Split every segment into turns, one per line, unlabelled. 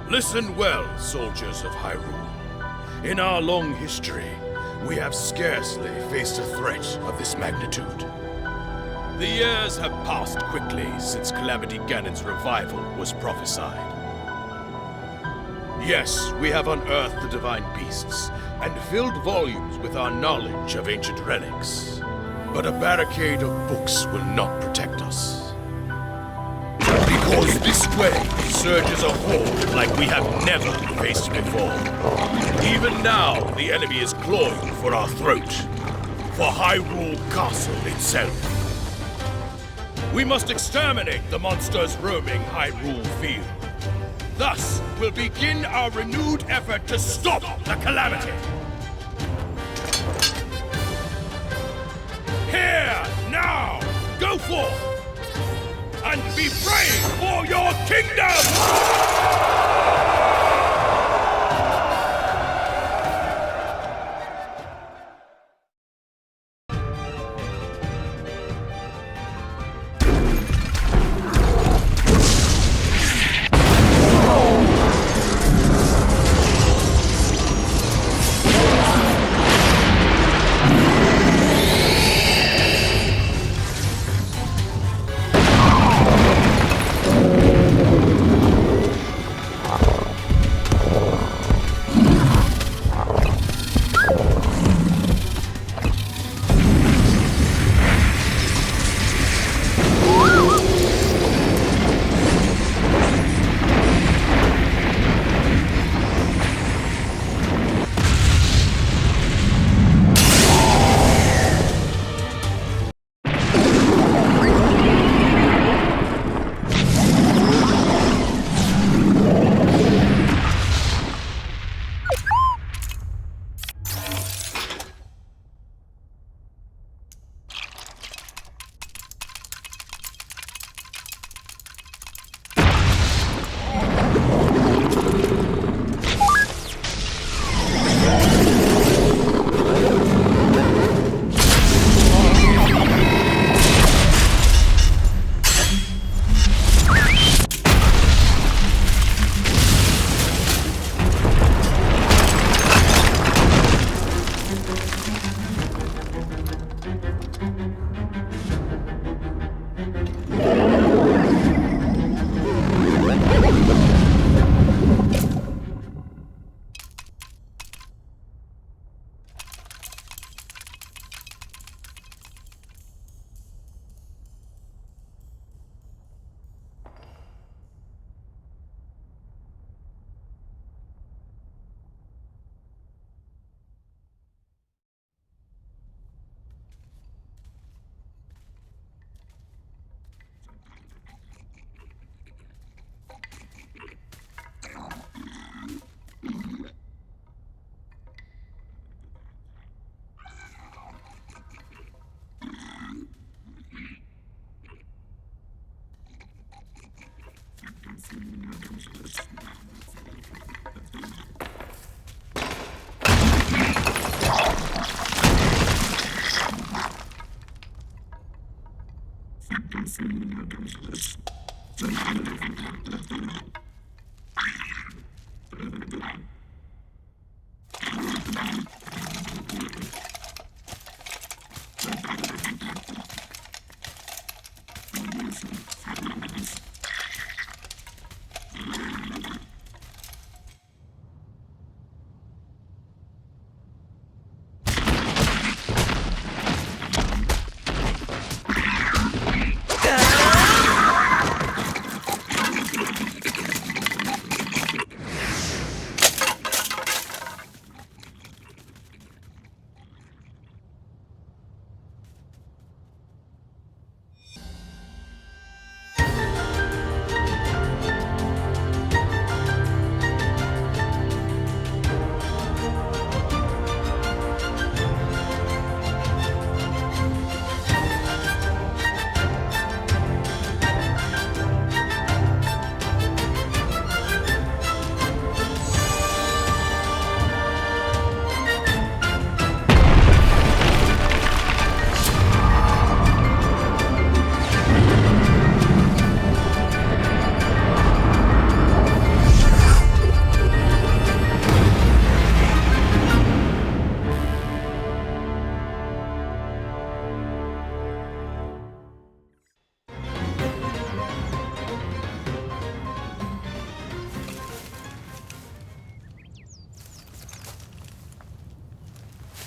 Listen well, soldiers of Hyrule. In our long history, we have scarcely faced a threat of this magnitude. The years have passed quickly since Calamity Ganon's revival was prophesied. Yes, we have unearthed the divine beasts and filled volumes with our knowledge of ancient relics. But a barricade of books will not protect us. Because this way surges a horde like we have never faced before. Even now, the enemy is clawing for our throat. For Hyrule Castle itself. We must exterminate the monsters roaming Hyrule Field. Thus, we'll begin our renewed effort to stop the Calamity. Here, now, go forth! And be brave for your kingdom!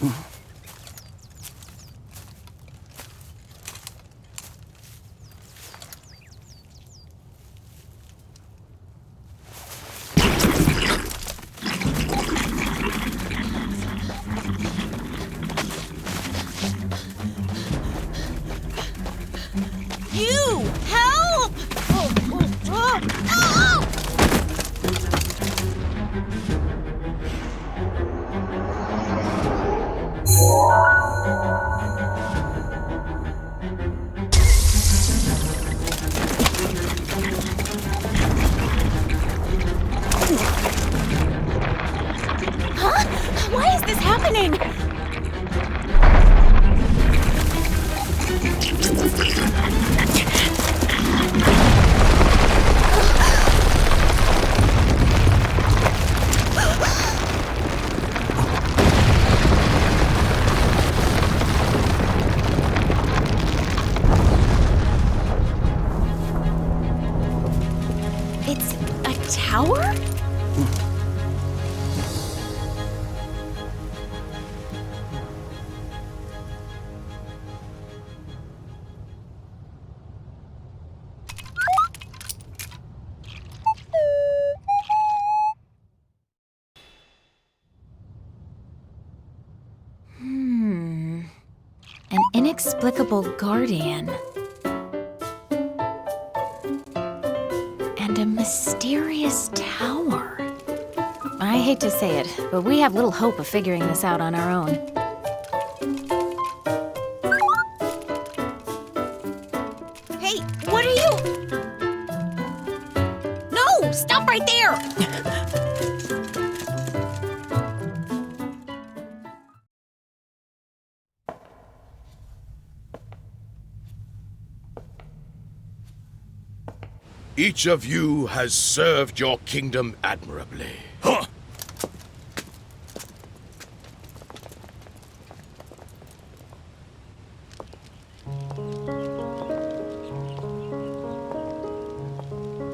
You! Help! Oh! Huh? Why is this happening? It's a tower? An inexplicable guardian. And a mysterious tower. I hate to say it, but we have little hope of figuring this out on our own. Hey, what are you? No! Stop right there!
Each of you has served your kingdom admirably. Huh!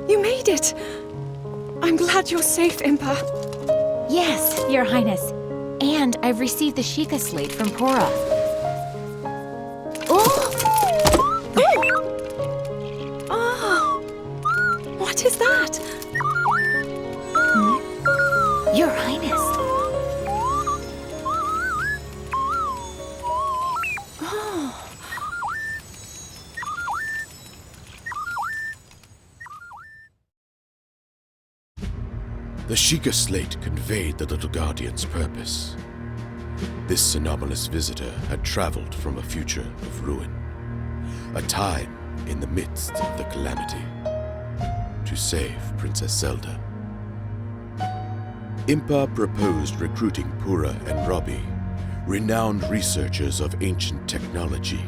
You made it! I'm glad you're safe, Impa.
Yes, Your Highness. And I've received the Sheikah slate from Pora.
What is that?
Your Highness.
The Sheikah slate conveyed the little guardian's purpose. This anomalous visitor had traveled from a future of ruin, a time in the midst of the calamity, to save Princess Zelda. Impa proposed recruiting Pura and Robbie, renowned researchers of ancient technology,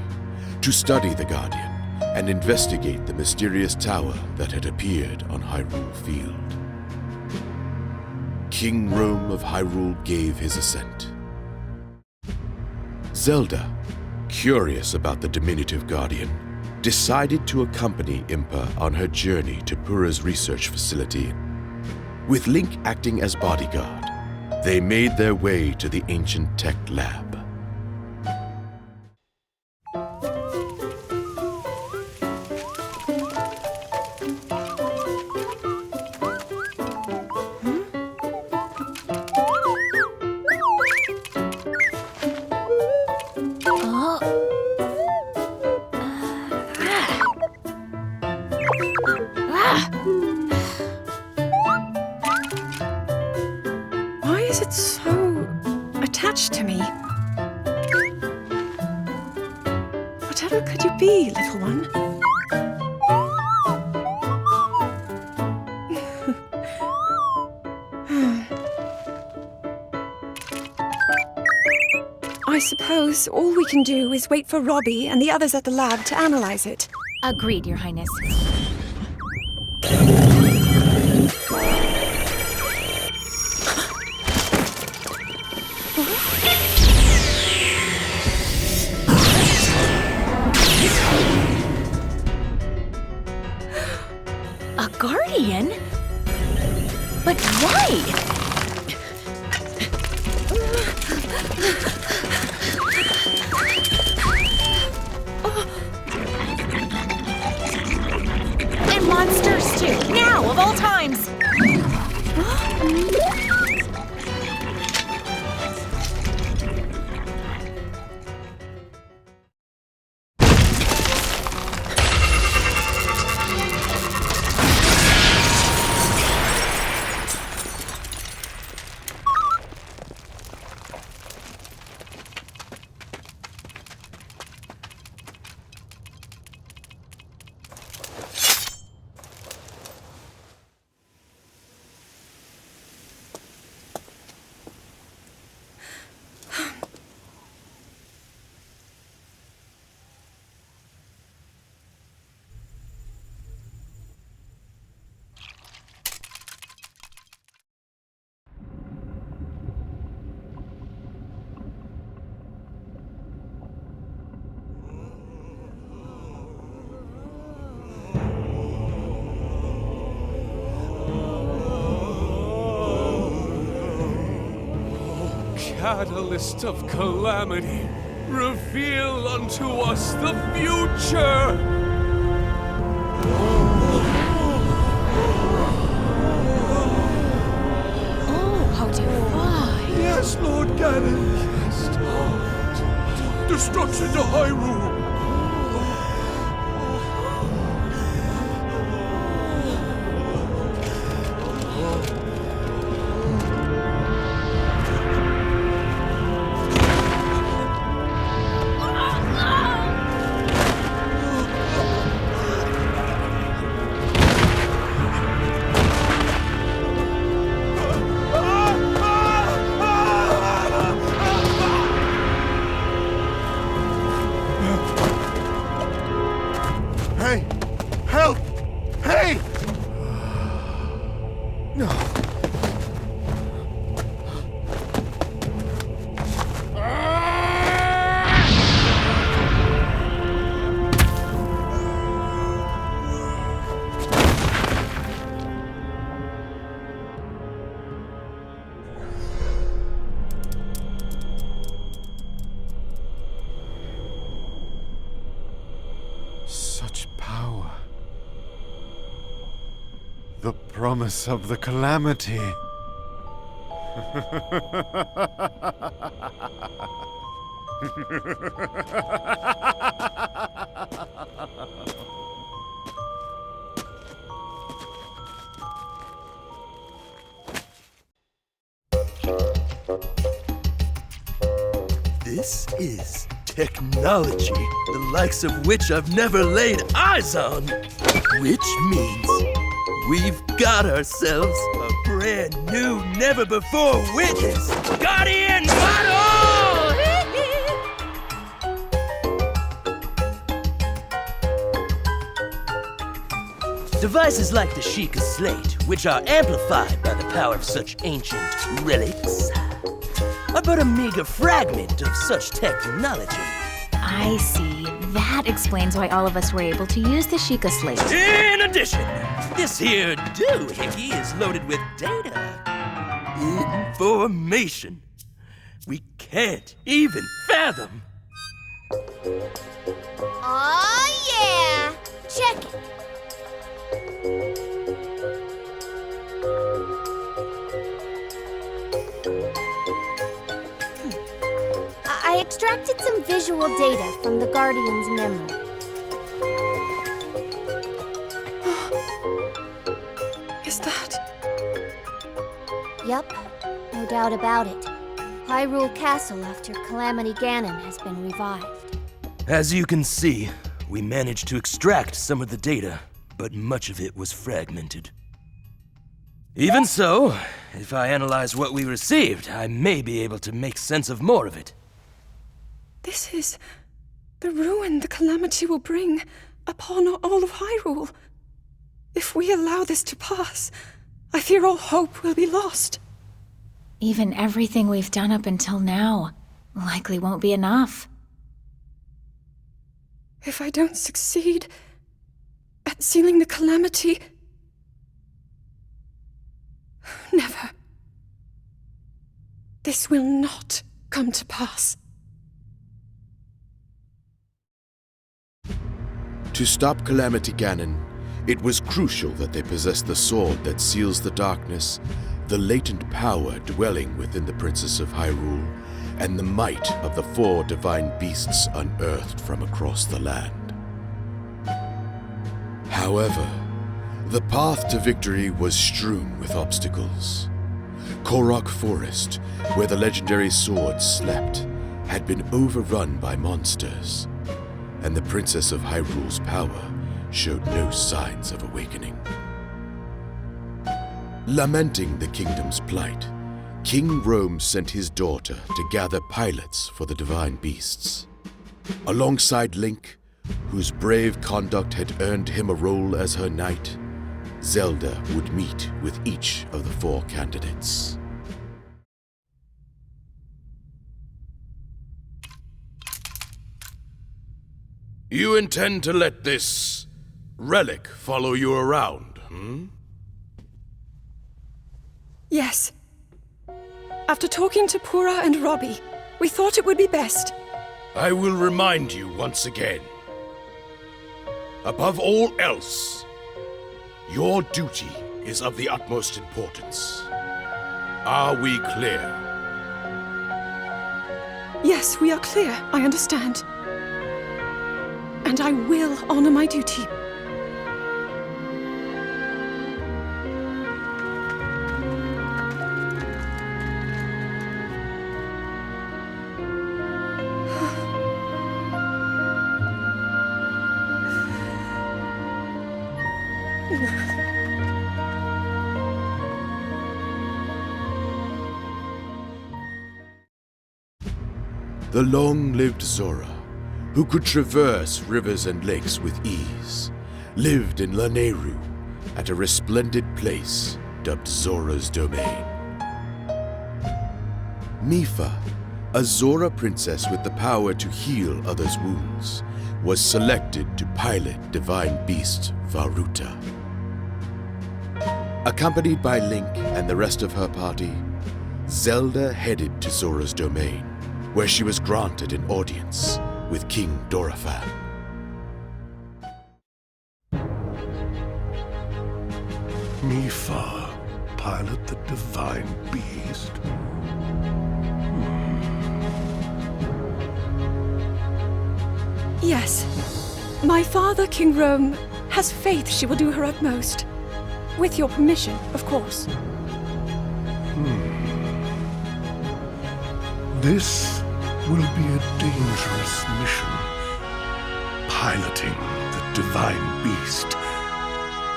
to study the Guardian and investigate the mysterious tower that had appeared on Hyrule Field. King Rome of Hyrule gave his assent. Zelda, curious about the diminutive Guardian, decided to accompany Impa on her journey to Pura's research facility. With Link acting as bodyguard, they made their way to the ancient tech lab.
Why is it so attached to me? Whatever could you be, little one? I suppose all we can do is wait for Robbie and the others at the lab to analyze it.
Agreed, Your Highness. A guardian? But why? monster stew, now of all times!
Catalyst of calamity, reveal unto us the future!
Oh, how divine!
Yes, Lord Ganon. Destruction to Hyrule. Hey! Help! Hey! No. Such power. The promise of the calamity.
This is technology, the likes of which I've never laid eyes on. Which means we've got ourselves a brand new, never-before witnessed Guardian model! Devices like the Sheikah Slate, which are amplified by the power of such ancient relics, are but a meager fragment of such technology.
I see. That explains why all of us were able to use the Sheikah Slate.
In addition, this here doohickey is loaded with data. Information we can't even fathom.
Aw, yeah! Check it. I extracted some visual data from the Guardian's memory.
Is that?
Yup, no doubt about it. Hyrule Castle after Calamity Ganon has been revived.
As you can see, we managed to extract some of the data, but much of it was fragmented. Even so, if I analyze what we received, I may be able to make sense of more of it.
This is the ruin the Calamity will bring upon all of Hyrule. If we allow this to pass, I fear all hope will be lost.
Even everything we've done up until now likely won't be enough.
If I don't succeed at sealing the Calamity... Never. This will not come to pass.
To stop Calamity Ganon, It was crucial that they possess the sword that seals the darkness, the latent power dwelling within the Princess of Hyrule, and the might of the 4 divine beasts unearthed from across the land. However, the path to victory was strewn with obstacles. Korok Forest, where the legendary sword slept, had been overrun by monsters, and the Princess of Hyrule's power showed no signs of awakening. Lamenting the kingdom's plight, King Rome sent his daughter to gather pilots for the divine beasts. Alongside Link, whose brave conduct had earned him a role as her knight, Zelda would meet with each of the 4 candidates.
You intend to let this relic follow you around,
Yes. After talking to Pura and Robbie, we thought it would be best.
I will remind you once again. Above all else, your duty is of the utmost importance. Are we clear?
Yes, we are clear. I understand. And I will honor my duty.
The long-lived Zora, who could traverse rivers and lakes with ease, lived in Lanayru, at a resplendent place dubbed Zora's Domain. Mipha, a Zora princess with the power to heal others' wounds, was selected to pilot divine beast Varuta. Accompanied by Link and the rest of her party, Zelda headed to Zora's Domain, where she was granted an audience with King Dorephan.
Mipha, pilot the divine beast.
Yes. My father, King Rome, has faith she will do her utmost. With your permission, of course.
This will be a dangerous mission. Piloting the divine beast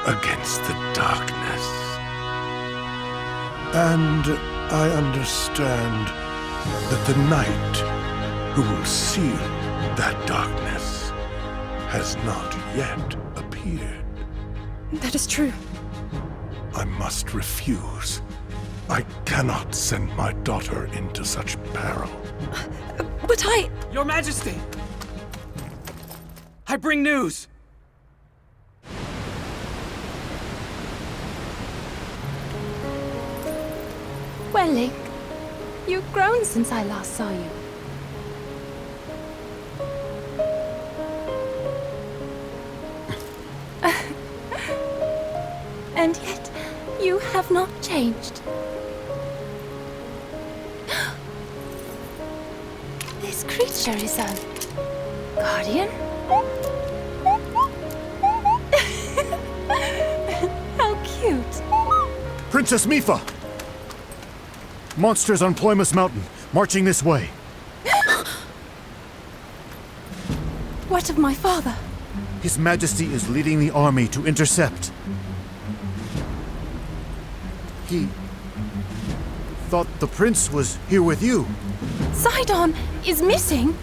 against the darkness. And I understand that the knight who will seal that darkness has not yet appeared.
That is true.
I must refuse. I cannot send my daughter into such peril.
But
Your Majesty! I bring news!
Well, Link, you've grown since I last saw you. And yet, you have not changed. This creature is a guardian? How cute.
Princess Mipha! Monsters on Ploymus Mountain, marching this way.
what of my father?
His Majesty is leading the army to intercept. He thought the prince was here with you.
Sidon is missing?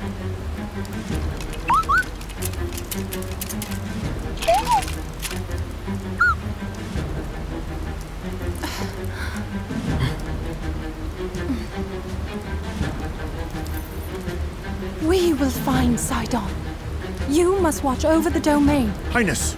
We will find Sidon. You must watch over the domain.
Highness!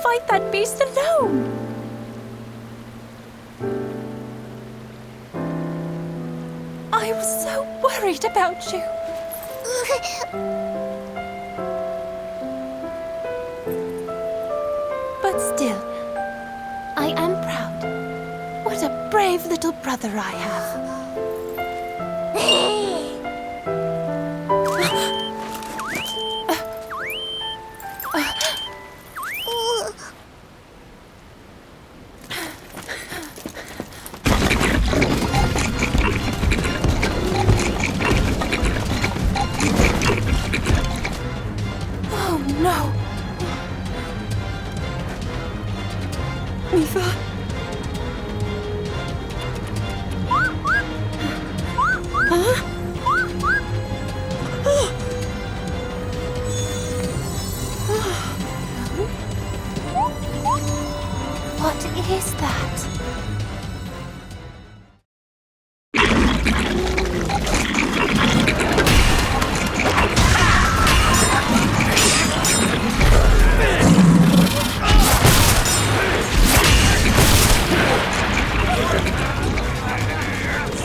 fight that beast alone. I was so worried about you. But still, I am proud. What a brave little brother I have. What is that?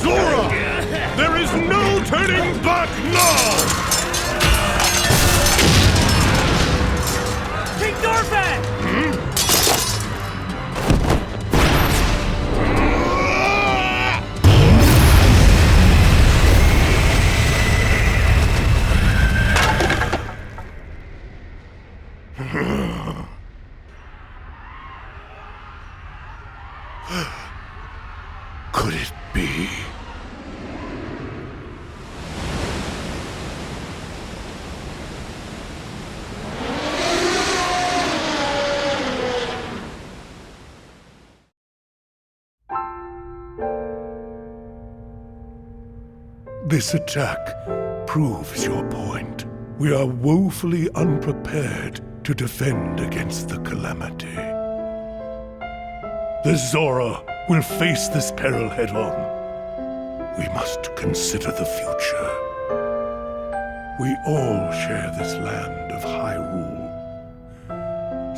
Zora! There is no turning back now!
King Dorfan!
Could it be? This attack proves your point. We are woefully unprepared to defend against the Calamity. The Zora will face this peril head-on. We must consider the future. We all share this land of Hyrule.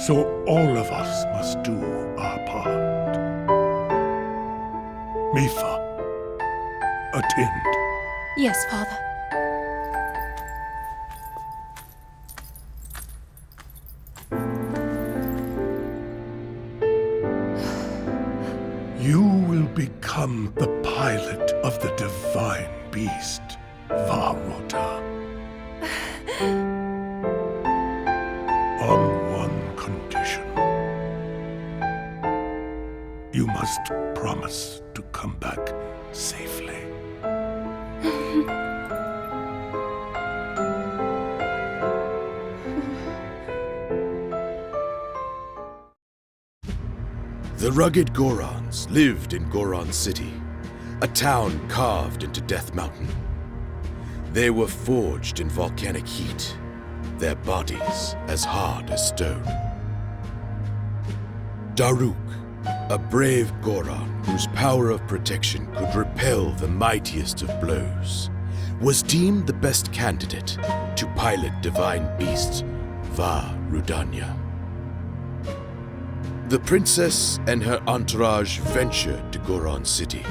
So all of us must do our part. Mipha, attend.
Yes, Father.
You will become the pilot of the divine beast, Varota. On one condition. You must promise to come back safely.
The rugged Gorons lived in Goron City, a town carved into Death Mountain. They were forged in volcanic heat, their bodies as hard as stone. Daruk, a brave Goron whose power of protection could repel the mightiest of blows, was deemed the best candidate to pilot divine beast Va Rudania. The princess and her entourage ventured to Goron City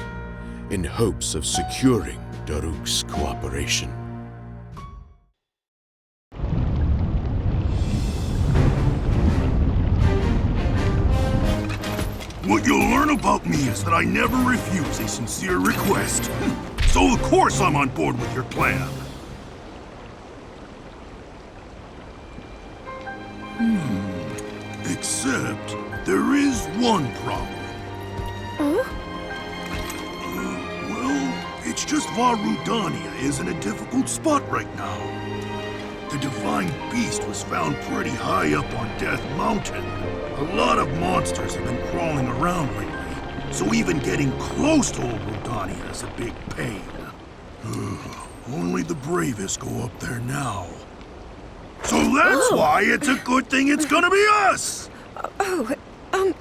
in hopes of securing Daruk's cooperation.
What you'll learn about me is that I never refuse a sincere request. So of course I'm on board with your plan. Except there is one problem. Well, it's just Va Rudania is in a difficult spot right now. The divine beast was found pretty high up on Death Mountain. A lot of monsters have been crawling around lately, so even getting close to old Rudania is a big pain. Only the bravest go up there now. So that's why it's a good thing it's gonna be us!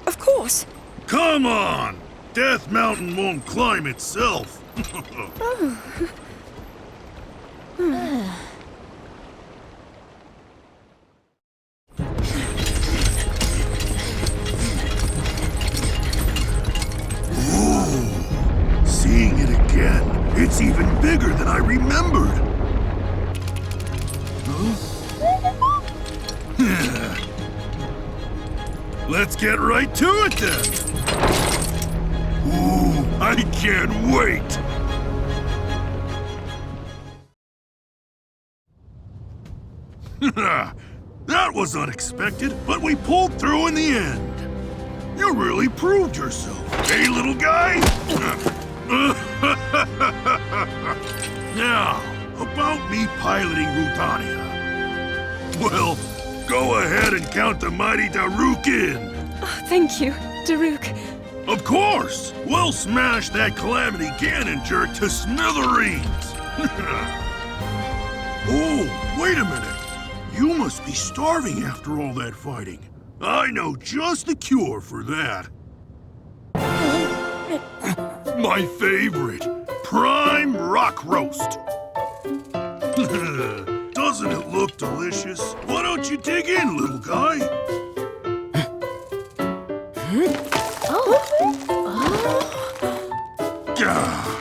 Of course.
Come on! Death Mountain won't climb itself. let's get right to it then. Ooh, I can't wait. That was unexpected, but we pulled through in the end. You really proved yourself, hey little guy? Now, about me piloting Rudania. Well, go ahead and count the mighty Daruk in.
Oh, thank you, Daruk.
Of course! We'll smash that Calamity Ganon jerk to smithereens! Oh, wait a minute. You must be starving after all that fighting. I know just the cure for that. My favorite, prime rock roast. Doesn't it look delicious? Why don't you dig in, little guy?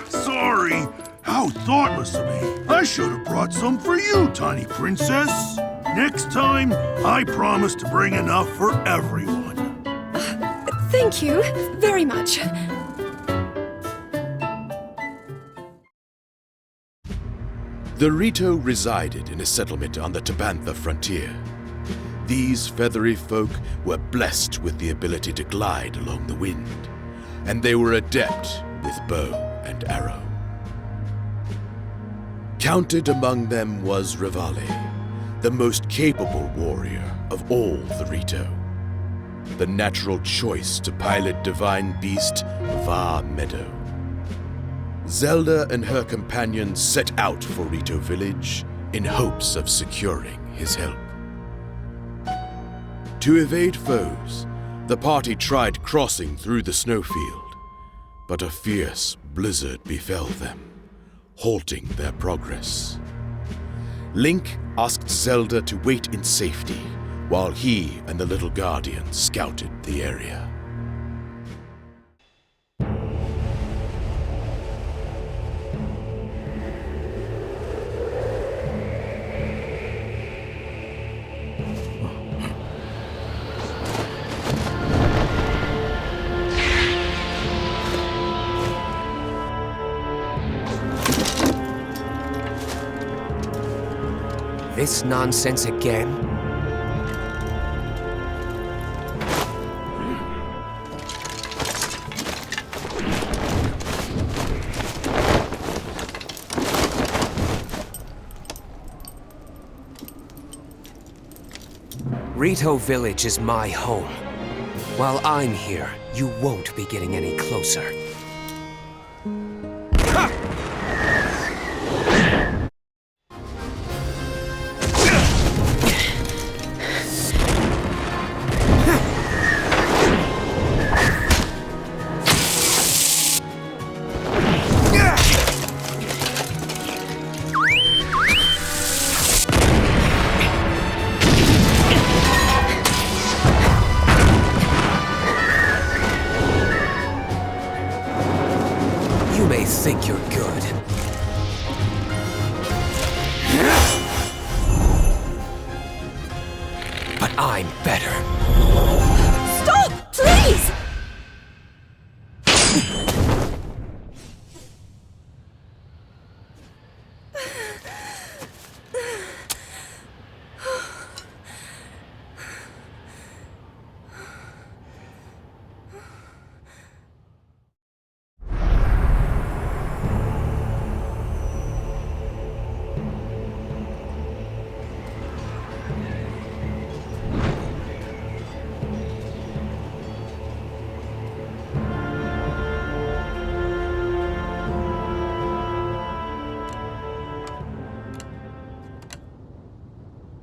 Sorry. How thoughtless of me. I should have brought some for you, tiny princess. Next time, I promise to bring enough for everyone.
Thank you very much.
The Rito resided in a settlement on the Tabantha frontier. These feathery folk were blessed with the ability to glide along the wind, and they were adept with bow and arrow. Counted among them was Revali, the most capable warrior of all the Rito, the natural choice to pilot divine beast Va Meadow. Zelda and her companions set out for Rito Village in hopes of securing his help. To evade foes, the party tried crossing through the snowfield, but a fierce blizzard befell them, halting their progress. Link asked Zelda to wait in safety while he and the little guardian scouted the area.
This nonsense again? Rito Village is my home. While I'm here, you won't be getting any closer. Think you're good. But I'm better.
Stop, please!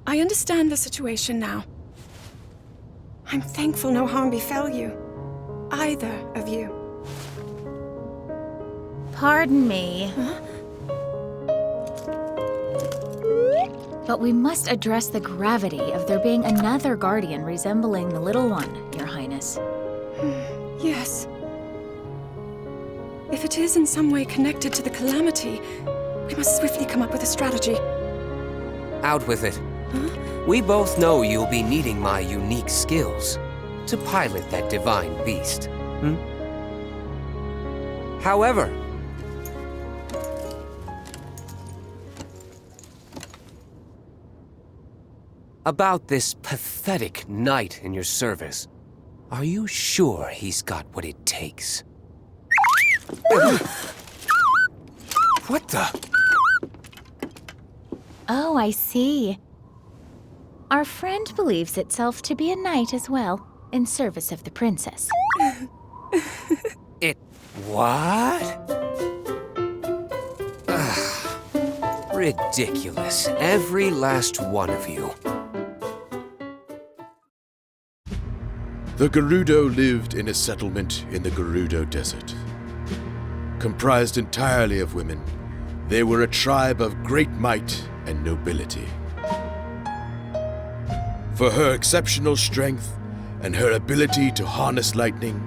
I understand the situation now. I'm thankful no harm befell you. Either of you.
Pardon me.
Huh?
But we must address the gravity of there being another guardian resembling the little one, Your Highness.
Yes. If it is in some way connected to the Calamity, we must swiftly come up with a strategy.
Out with it.
Huh?
We both know you'll be needing my unique skills. to pilot that divine beast. However, about this pathetic knight in your service, are you sure he's got what it takes? What the?
Oh, I see. Our friend believes itself to be a knight as well, in service of the princess.
What? Ridiculous, every last one of you.
The Gerudo lived in a settlement in the Gerudo Desert. Comprised entirely of women, they were a tribe of great might and nobility. For her exceptional strength and her ability to harness lightning,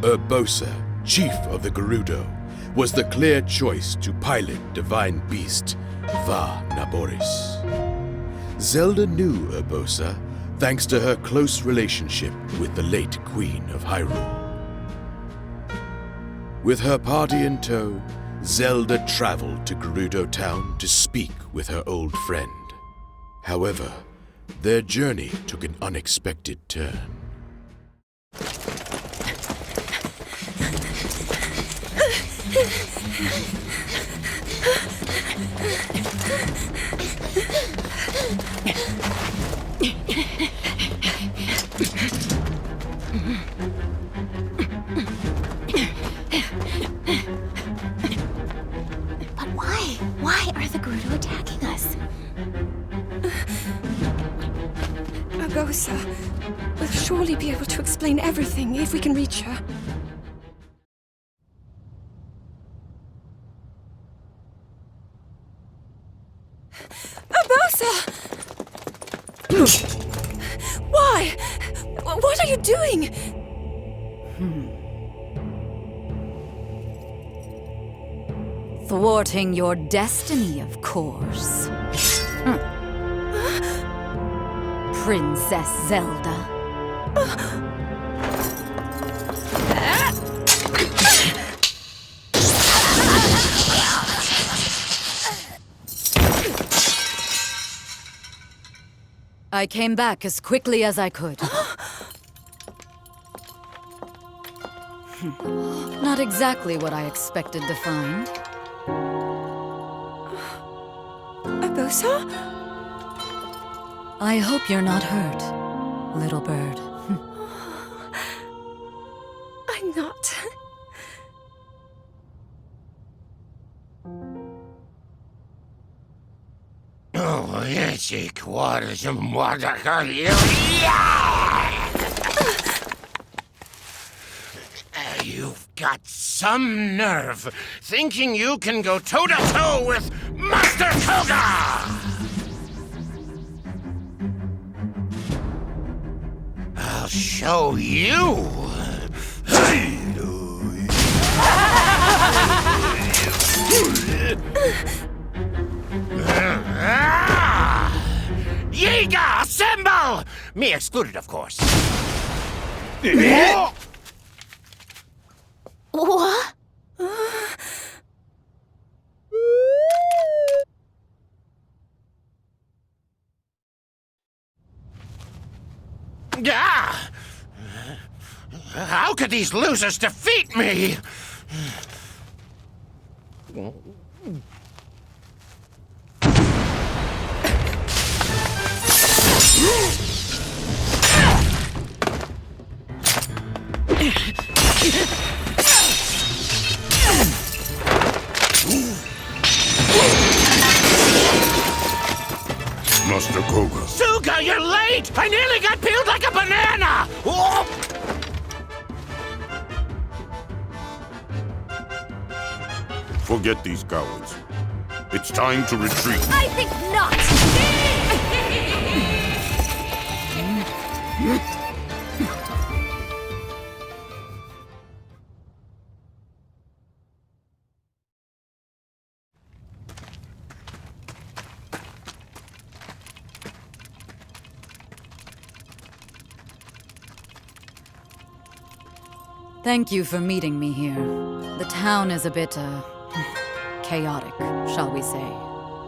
Urbosa, chief of the Gerudo, was the clear choice to pilot divine beast Va Naboris. Zelda knew Urbosa thanks to her close relationship with the late Queen of Hyrule. With her party in tow, Zelda traveled to Gerudo Town to speak with her old friend. However, their journey took an unexpected turn.
But why? Why are the Gerudo attacking us?
Urbosa will surely be able to explain everything if we can reach her. Urbosa! Why? What are you doing?
Thwarting your destiny, of course. Princess Zelda. I came back as quickly as I could. Not exactly what I expected to find.
Urbosa?
I hope you're not hurt, little bird.
I'm not.
You've got some nerve, thinking you can go toe-to-toe with Master Koga! I'll show you! Yiga, assemble! Me excluded, of course.
What?
How could these losers defeat me?
Master Koga.
Suga, you're late! I nearly got peeled like a banana! Oh!
Forget these cowards. It's time to retreat.
I think not! Thank you for meeting me here. The town is a bit, chaotic, shall we say.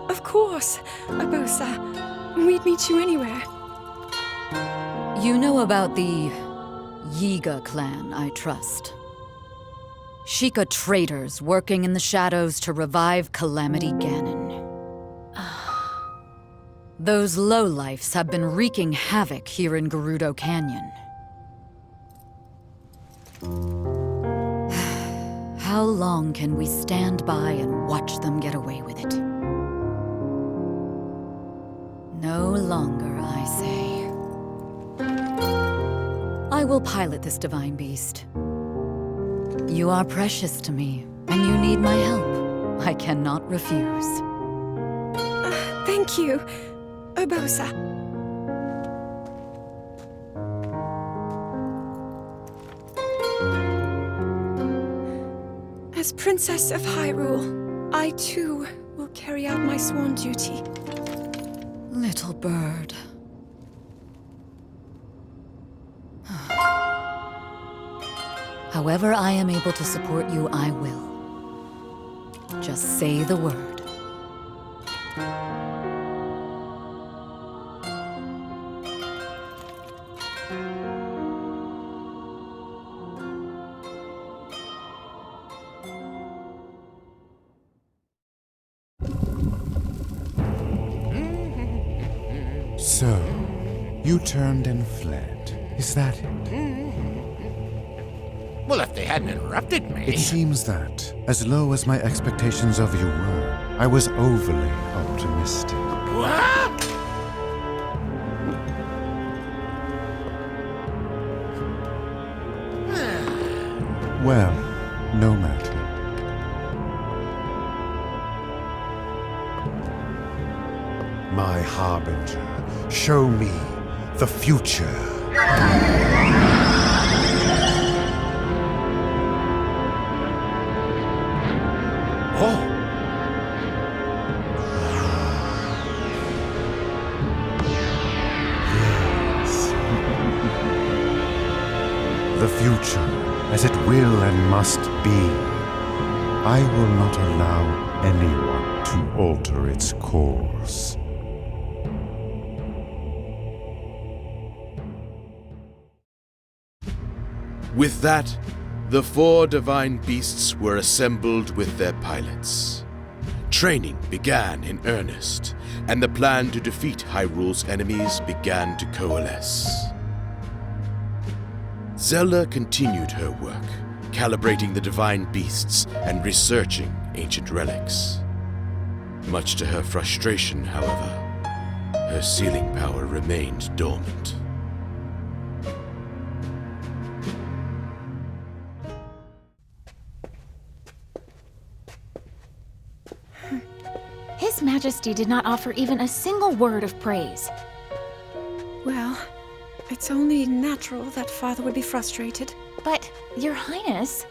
Of course, Urbosa. We'd meet you anywhere.
You know about the Yiga clan, I trust. Sheikah traitors working in the shadows to revive Calamity Ganon. Those lowlifes have been wreaking havoc here in Gerudo Canyon. How long can we stand by and watch them get away with it? No longer, I say. I will pilot this divine beast. You are precious to me, and you need my help. I cannot refuse.
Thank you, Urbosa. As Princess of Hyrule, I too will carry out my sworn duty.
Little bird. However I am able to support you, I will. Just say the word.
So, you turned and fled. Is that it?
Well, if they hadn't interrupted me...
It seems that, as low as my expectations of you were, I was overly optimistic.
What?
Well, no matter. My harbinger, show me the future. Oh! Yes. The future, as it will and must be. I will not allow anyone to alter its course.
With that, the 4 divine beasts were assembled with their pilots. Training began in earnest, and the plan to defeat Hyrule's enemies began to coalesce. Zelda continued her work, calibrating the divine beasts and researching ancient relics. Much to her frustration, however, her sealing power remained dormant.
His Majesty did not offer even a single word of praise.
Well, it's only natural that Father would be frustrated.
But, Your Highness...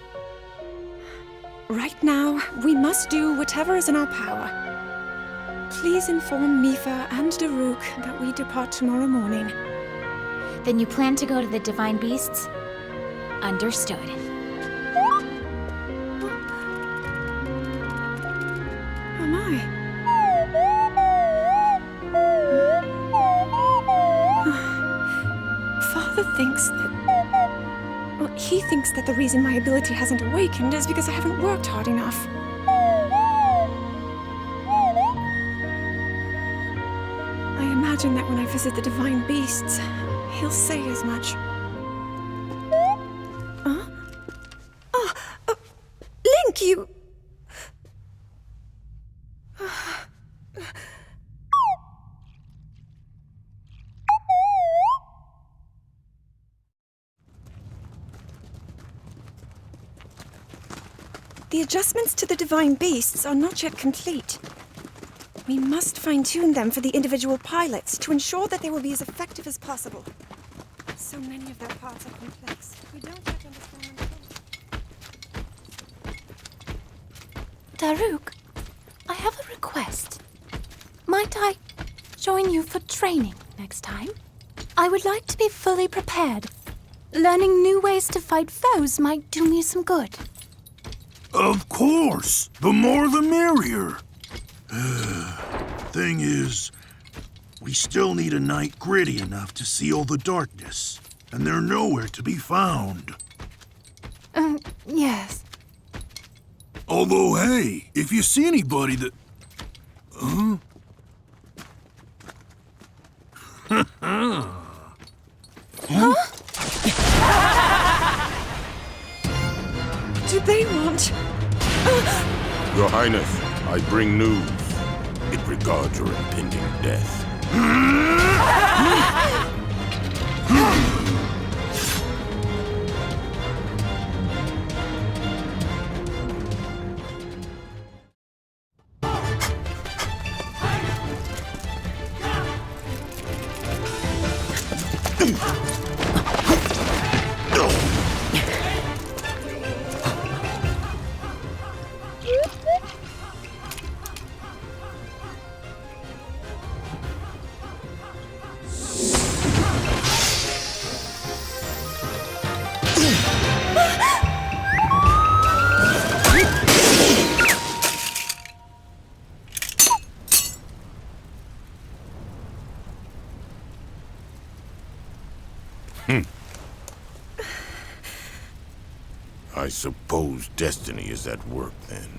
Right now, we must do whatever is in our power. Please inform Mipha and Daruk that we depart tomorrow morning.
Then you plan to go to the Divine Beasts? Understood.
Oh my. Father thinks that... Well, he thinks that the reason my ability hasn't awakened is because I haven't worked hard enough. I imagine that when I visit the Divine Beasts, he'll say as much. Huh? Oh, Link, you... The adjustments to the Divine Beasts are not yet complete. We must fine-tune them for the individual pilots to ensure that they will be as effective as possible. So many of their parts are complex. We don't yet understand them fully.
Daruk, I have a request. Might I join you for training next time? I would like to be fully prepared Learning new ways to fight foes might do me some good.
Of course! The more the merrier. Thing is, we still need a night gritty enough to seal the darkness, and they're nowhere to be found.
Yes.
Although, hey, if you see anybody that... Huh?
Do they want...
Your Highness, I bring news. It regards your impending death. I suppose destiny is at work, then.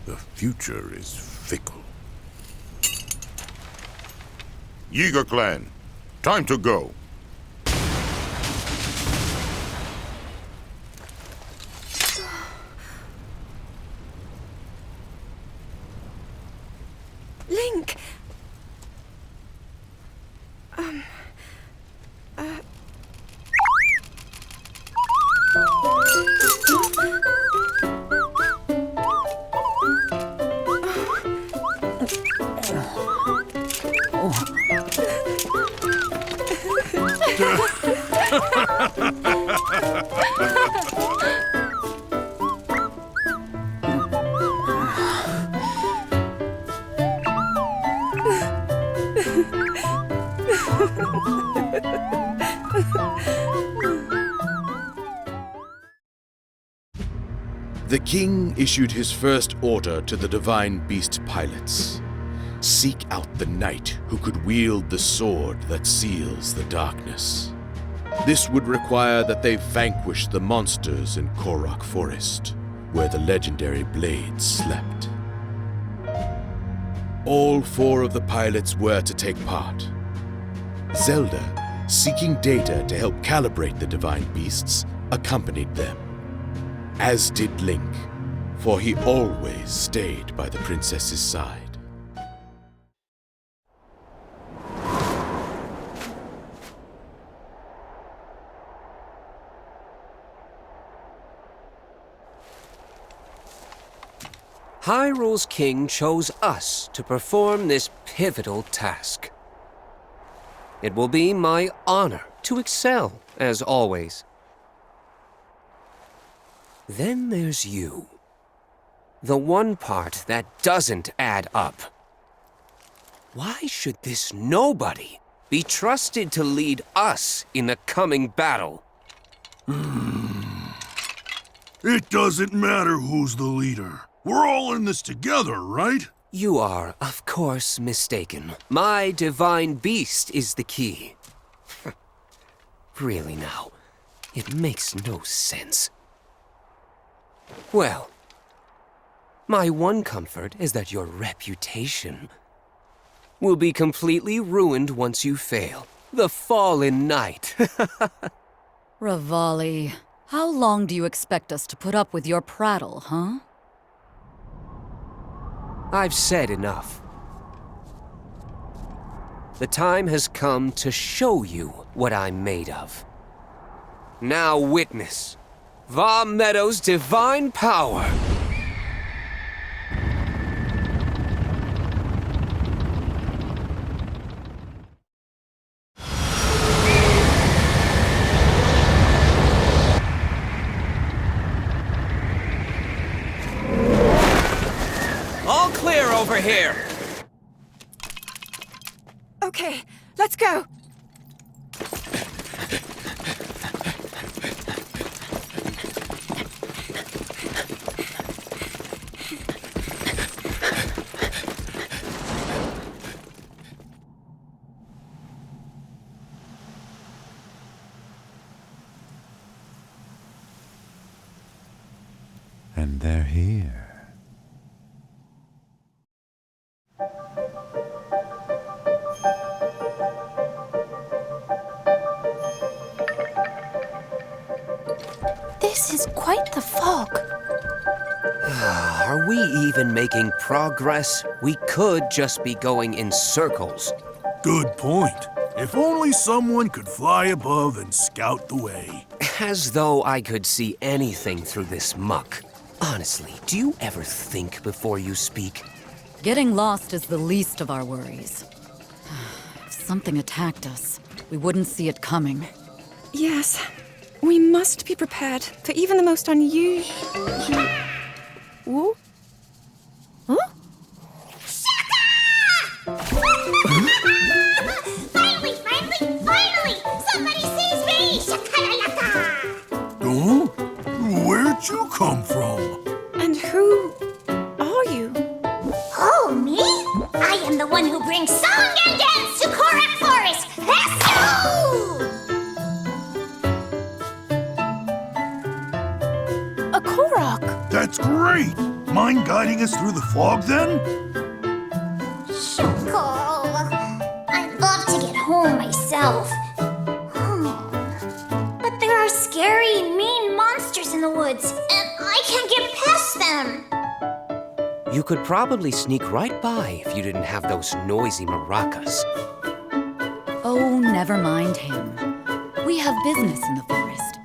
The future is fickle. Yiga clan, time to go.
Link!
The king issued his first order to the divine beast pilots. Seek out the knight who could wield the sword that seals the darkness. This would require that they vanquish the monsters in Korok Forest, where the legendary blade slept. All 4 of the pilots were to take part. Zelda, seeking data to help calibrate the divine beasts, accompanied them. As did Link, for he always stayed by the princess's side.
Hyrule's king chose us to perform this pivotal task. It will be my honor to excel, as always. Then there's you. The one part that doesn't add up. Why should this nobody be trusted to lead us in the coming battle?
It doesn't matter who's the leader. We're all in this together, right?
You are, of course, mistaken. My divine beast is the key. Really now, it makes no sense. Well, my one comfort is that your reputation will be completely ruined once you fail. The fallen knight.
Revali, how long do you expect us to put up with your prattle, huh?
I've said enough. The time has come to show you what I'm made of. Now witness Va Meadow's divine power. All clear over here.
Okay, let's go.
And they're here.
This is quite the fog.
Are we even making progress? We could just be going in circles.
Good point. If only someone could fly above and scout the way.
As though I could see anything through this muck. Honestly, do you ever think before you speak?
Getting lost is the least of our worries. If something attacked us, we wouldn't see it coming.
Yes, we must be prepared for even the most unusual... Whoa? Huh?
Finally! Somebody sees me! Shakalaka!
Oh? Where'd you come from?
And who are you?
Oh, me? I am the one who brings song and dance to Korak Forest! Let's go!
A Korok!
That's great! Mind guiding us through the fog, then?
Shoko. I'd love to get home myself. But there are scary, mean monsters in the woods, and I can't get past them.
You could probably sneak right by if you didn't have those noisy maracas.
Oh, never mind him. We have business in the forest.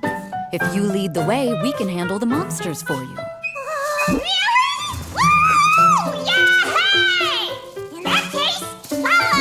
If you lead the way, we can handle the monsters for you.
In that case, follow!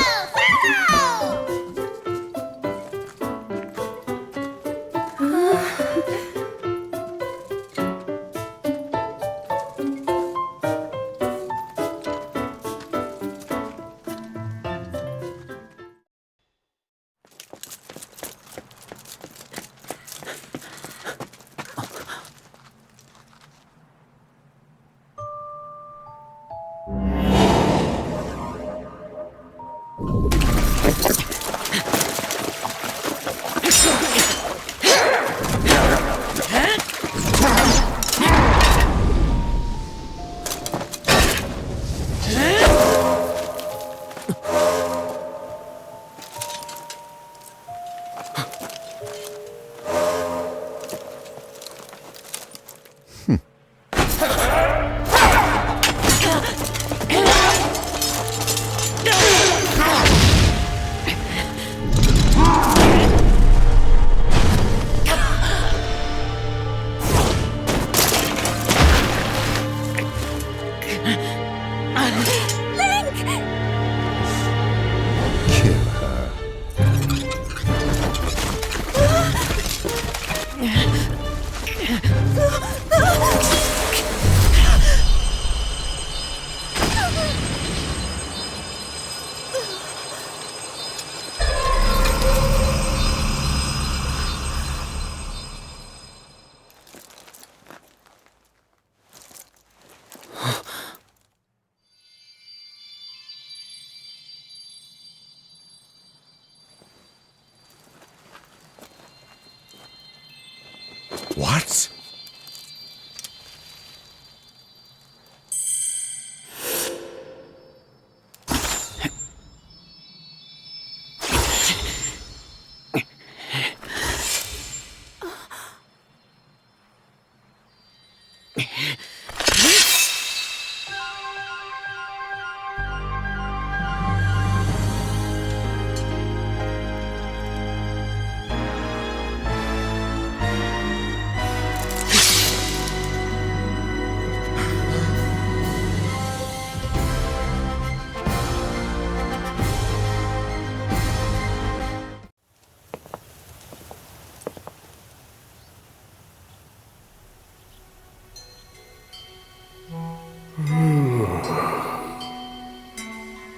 What?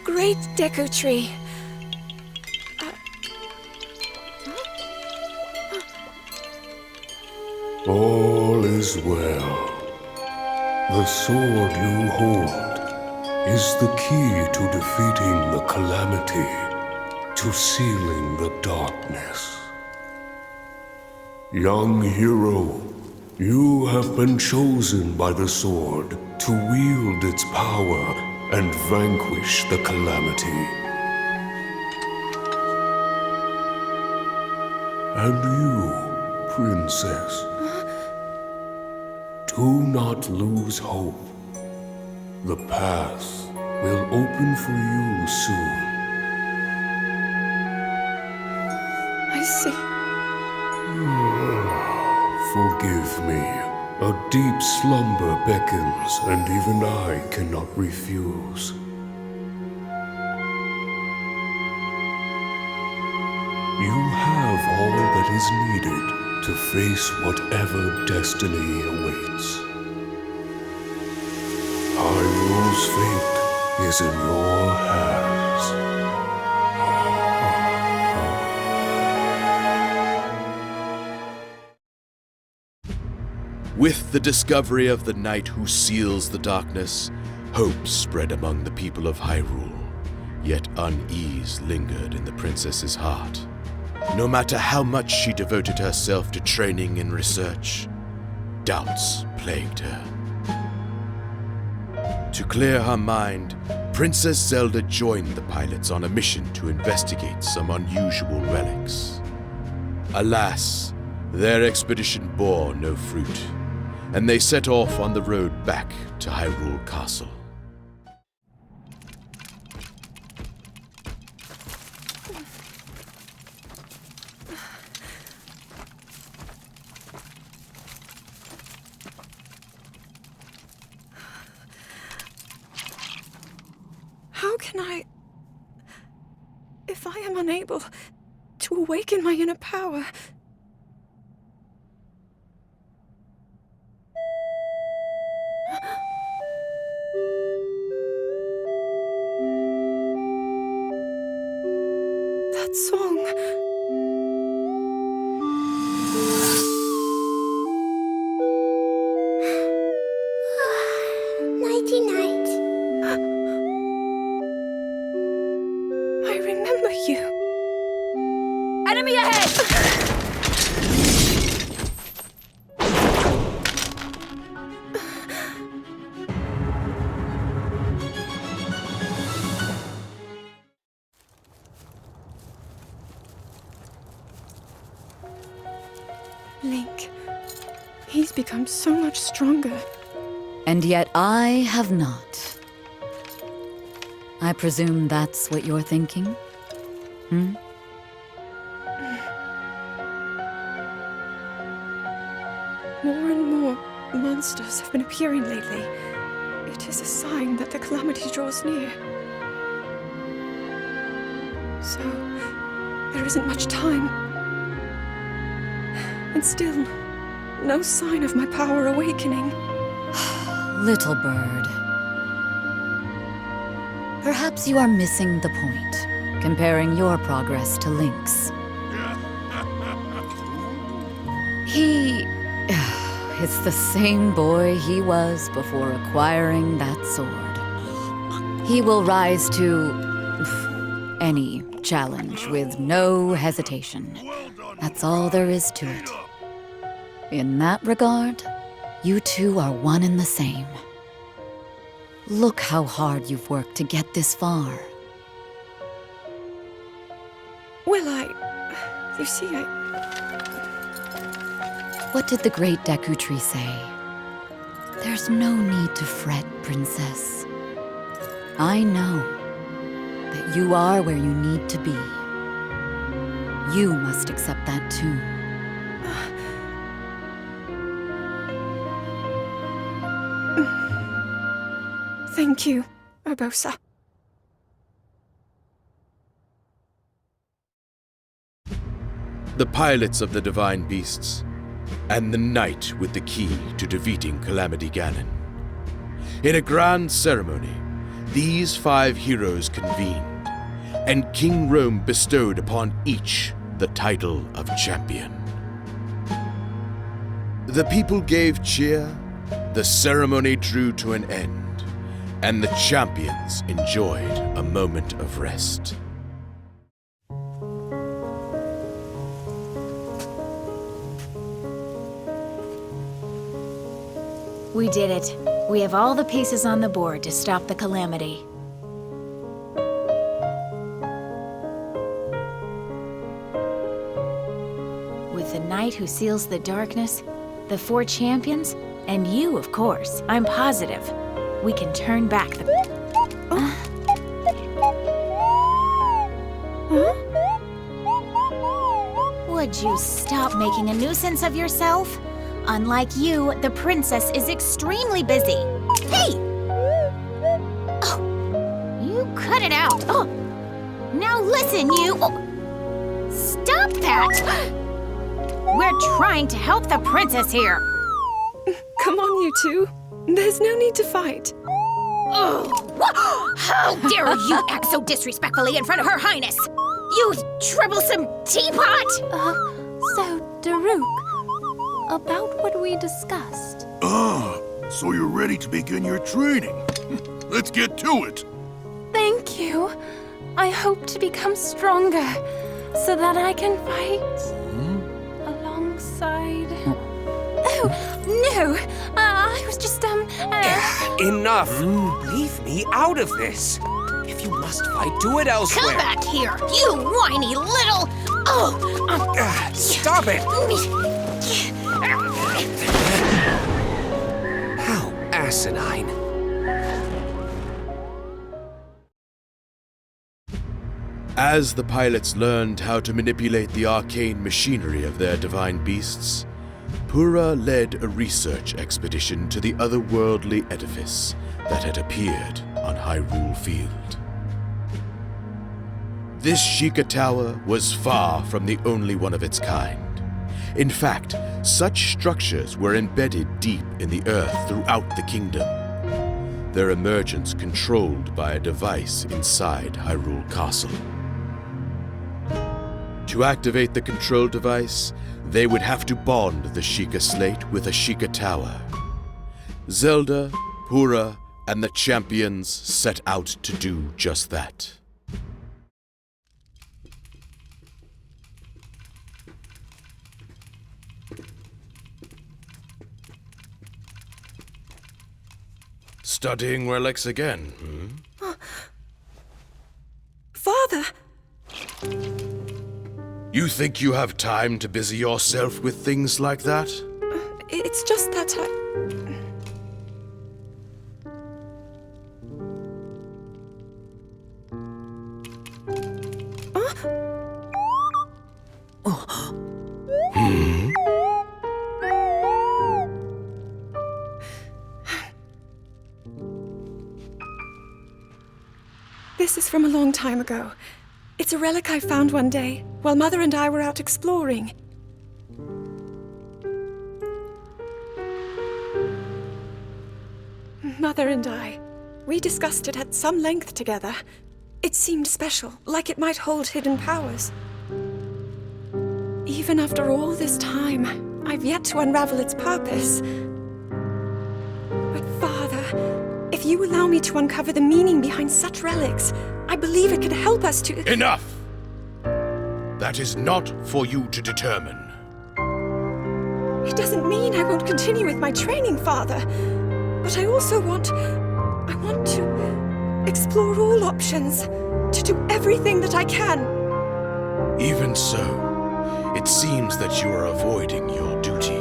Great Deku Tree.
All is well. The sword you hold is the key to defeating the calamity, to sealing the darkness. Young hero,
You have been chosen by the sword to wield its power and vanquish the calamity. And you, princess, do not lose hope. The path will open for you soon.
I see.
Forgive me. A deep slumber beckons, and even I cannot refuse. You have all that is needed to face whatever destiny awaits. Hyrule's fate is in your hands.
With the discovery of the knight who seals the darkness, hope spread among the people of Hyrule, yet unease lingered in the princess's heart. No matter how much she devoted herself to training and research, doubts plagued her. To clear her mind, Princess Zelda joined the pilots on a mission to investigate some unusual relics. Alas, their expedition bore no fruit, and they set off on the road back to Hyrule Castle.
How can I... If I am unable to awaken my inner power... That song...
Nighty-night.
I remember you.
Enemy ahead!
Link. He's become so much stronger.
And yet I have not. I presume that's what you're thinking? Hmm?
More and more monsters have been appearing lately. It is a sign that the calamity draws near. So, there isn't much time. And still, no sign of my power awakening.
Little bird. Perhaps you are missing the point, comparing your progress to Link's. It's the same boy he was before acquiring that sword. He will rise to any challenge with no hesitation. That's all there is to it. In that regard, you two are one and the same. Look how hard you've worked to get this far.
Well, you see,
What did the great Deku Tree say? There's no need to fret, princess. I know that you are where you need to be. You must accept that too.
Thank you, Urbosa.
The pilots of the divine beasts, and the knight with the key to defeating Calamity Ganon. In a grand ceremony, these 5 heroes convened, and King Rome bestowed upon each the title of champion. The people gave cheer, the ceremony drew to an end, and the champions enjoyed a moment of rest.
We did it. We have all the pieces on the board to stop the calamity. With the knight who seals the darkness, the 4 champions, and you, of course, I'm positive, we can turn back the... Would you stop making a nuisance of yourself? Unlike you, the princess is extremely busy. Hey! Oh, you cut it out. Oh, now listen, you... Oh. Stop that! We're trying to help the princess here.
Come on, you two. There's no need to fight.
Oh, how dare you act so disrespectfully in front of Her Highness! You troublesome teapot!
So, Daruk, about what we discussed.
So you're ready to begin your training. Let's get to it.
Thank you. I hope to become stronger so that I can fight alongside... Oh, no! I was just,
Enough! Leave me out of this. If you must fight, do it elsewhere.
Come back here, you whiny little...
Stop it! How asinine.
As the pilots learned how to manipulate the arcane machinery of their divine beasts, Pura led a research expedition to the otherworldly edifice that had appeared on Hyrule Field. This Sheikah Tower was far from the only one of its kind. In fact, such structures were embedded deep in the earth throughout the kingdom, their emergence controlled by a device inside Hyrule Castle. To activate the control device, they would have to bond the Sheikah Slate with a Sheikah Tower. Zelda, Pura, and the champions set out to do just that. Studying relics again,
Father!
You think you have time to busy yourself with things like that?
It's just that This is from a long time ago. It's a relic I found one day, while Mother and I were out exploring. Mother and I, we discussed it at some length together. It seemed special, like it might hold hidden powers. Even after all this time, I've yet to unravel its purpose. But Father, if you allow me to uncover the meaning behind such relics, I believe it could help us to...
Enough! That is not for you to determine.
It doesn't mean I won't continue with my training, Father. But I also want to explore all options, to do everything that I can.
Even so, it seems that you are avoiding your duty.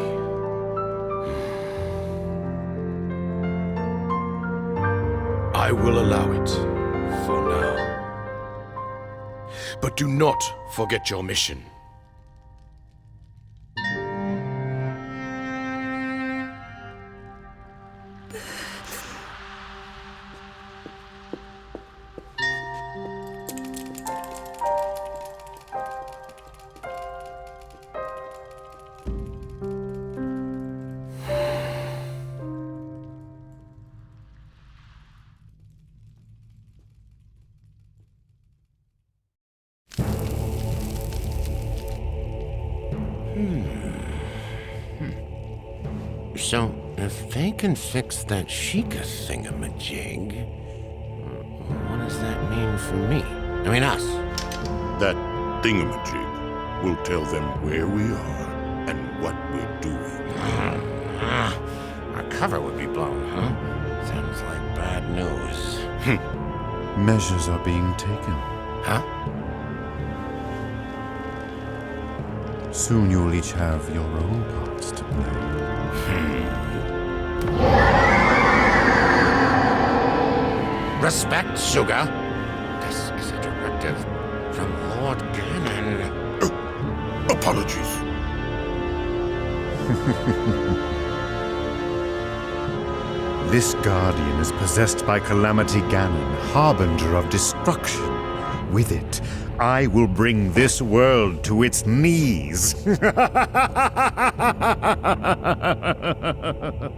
I will allow it, for now. But do not forget your mission.
So, if they can fix that Sheikah thingamajig, what does that mean for me? I mean, us.
That thingamajig will tell them where we are and what we're doing.
cover would be blown, huh? Sounds like bad news.
Measures are being taken.
Huh?
Soon you'll each have your own parts to play.
Respect, Sugar. This is a directive from Lord Ganon.
Apologies.
This guardian is possessed by Calamity Ganon, harbinger of destruction. With it, I will bring this world to its knees.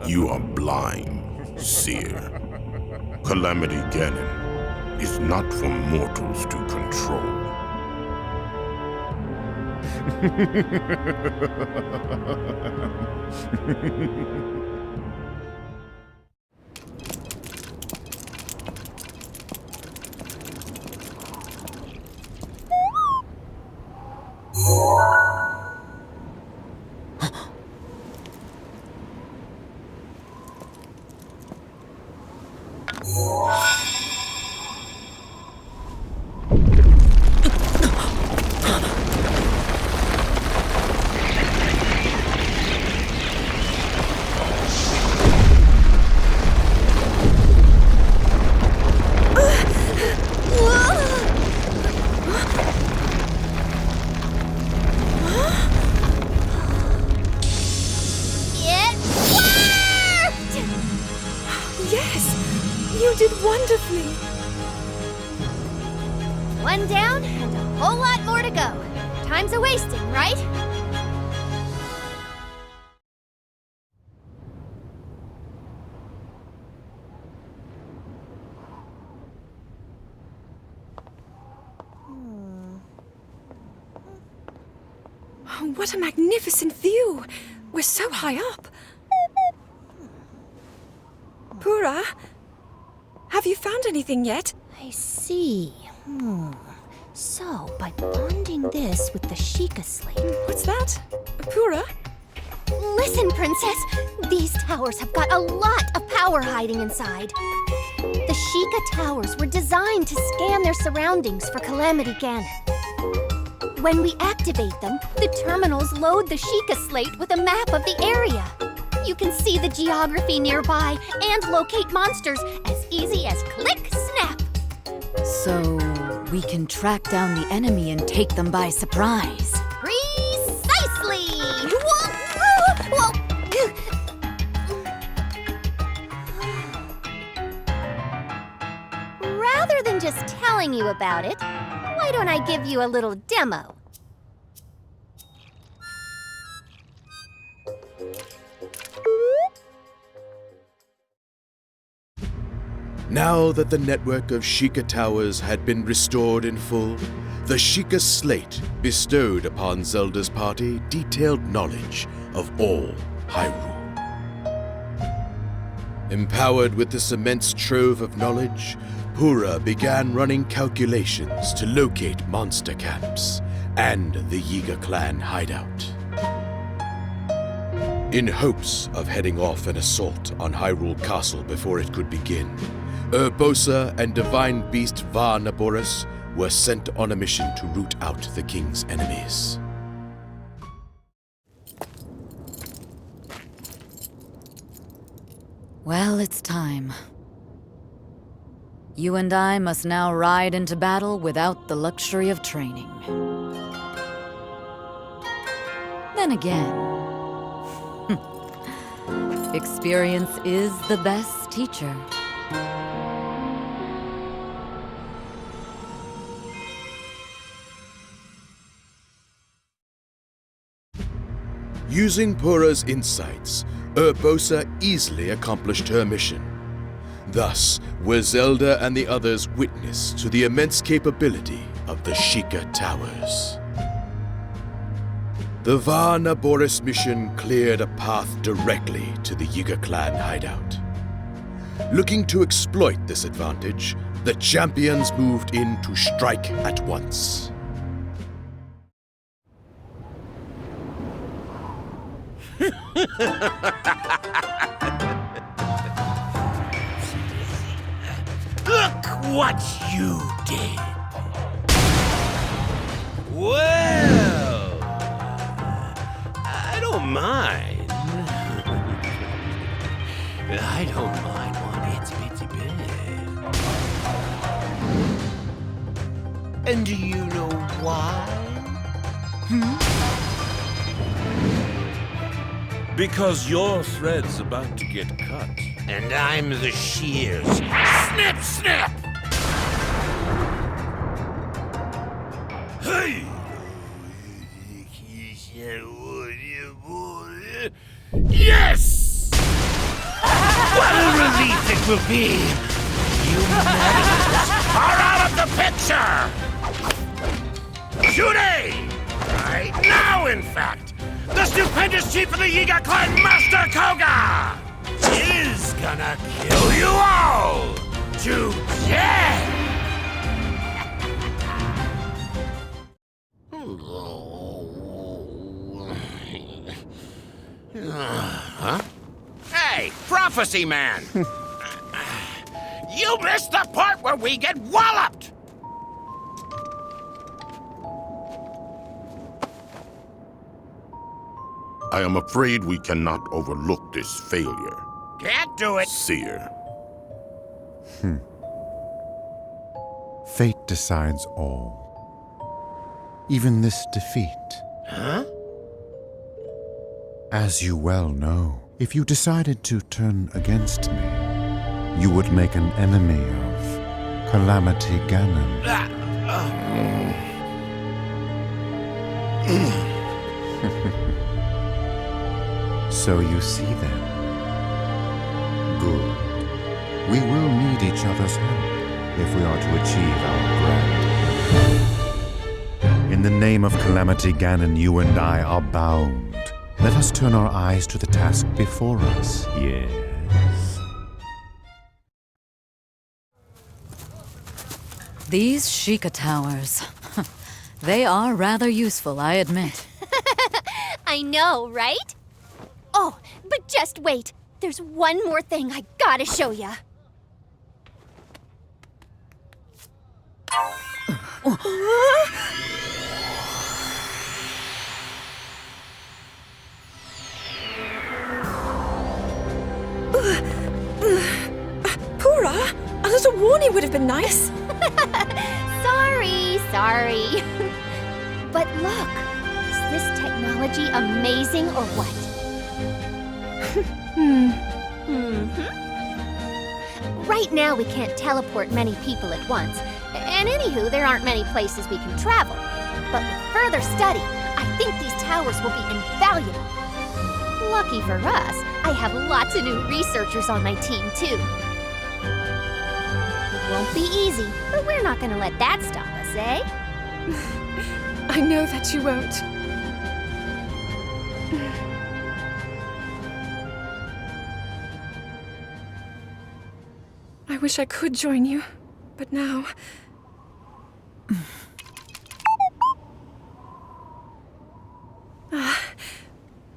You are blind, seer. Calamity Ganon is not for mortals to control.
You did wonderfully.
One down and a whole lot more to go. Time's a-wasting, right?
Oh, what a magnificent view! We're so high up. Pura, have you found anything yet?
I see. So, by bonding this with the Sheikah slate...
What's that? Pura?
Listen, Princess. These towers have got a lot of power hiding inside. The Sheikah towers were designed to scan their surroundings for Calamity Ganon. When we activate them, the terminals load the Sheikah slate with a map of the area. You can see the geography nearby and locate monsters as easy as click, snap.
So, we can track down the enemy and take them by surprise.
Precisely! Rather than just telling you about it, why don't I give you a little demo?
Now that the network of Sheikah towers had been restored in full, the Sheikah slate bestowed upon Zelda's party detailed knowledge of all Hyrule. Empowered with this immense trove of knowledge, Pura began running calculations to locate monster camps and the Yiga clan hideout. In hopes of heading off an assault on Hyrule Castle before it could begin, Urbosa and Divine Beast Va Naboris were sent on a mission to root out the king's enemies.
Well, it's time. You and I must now ride into battle without the luxury of training. Then again, experience is the best teacher.
Using Pura's insights, Urbosa easily accomplished her mission. Thus were Zelda and the others witness to the immense capability of the Sheikah towers. The Va Naboris mission cleared a path directly to the Yiga clan hideout. Looking to exploit this advantage, the champions moved in to strike at once.
what you did. Well, I don't mind. I don't mind one itsy bitsy bit. And do you know why?
Because your thread's about to get cut.
And I'm the shears. Snip, snip!
Hey!
Yes! What a relief it will be! You madmen are out of the picture! Shooting! Right now, in fact! The stupendous chief of the Yiga clan, Master Koga, is gonna kill you all to death! Huh? Hey, prophecy man! You missed the part where we get walloped!
I am afraid we cannot overlook this failure.
Can't do it!
Seer.
Fate decides all. Even this defeat.
Huh?
As you well know, if you decided to turn against me, you would make an enemy of Calamity Ganon. So you see then. Good. We will need each other's help if we are to achieve our grand. In the name of Calamity Ganon, you and I are bound. Let us turn our eyes to the task before us. Yes.
These Sheikah towers. They are rather useful, I admit.
I know, right? Oh, but just wait. There's one more thing I gotta show ya.
Pura, a little warning would have been nice.
Sorry. But look, is this technology amazing or what? Right now we can't teleport many people at once. And anywho, there aren't many places we can travel. But with further study, I think these towers will be invaluable. Lucky for us, I have lots of new researchers on my team, too. It won't be easy, but we're not gonna let that stop us, eh?
I know that you won't. I wish I could join you, but now...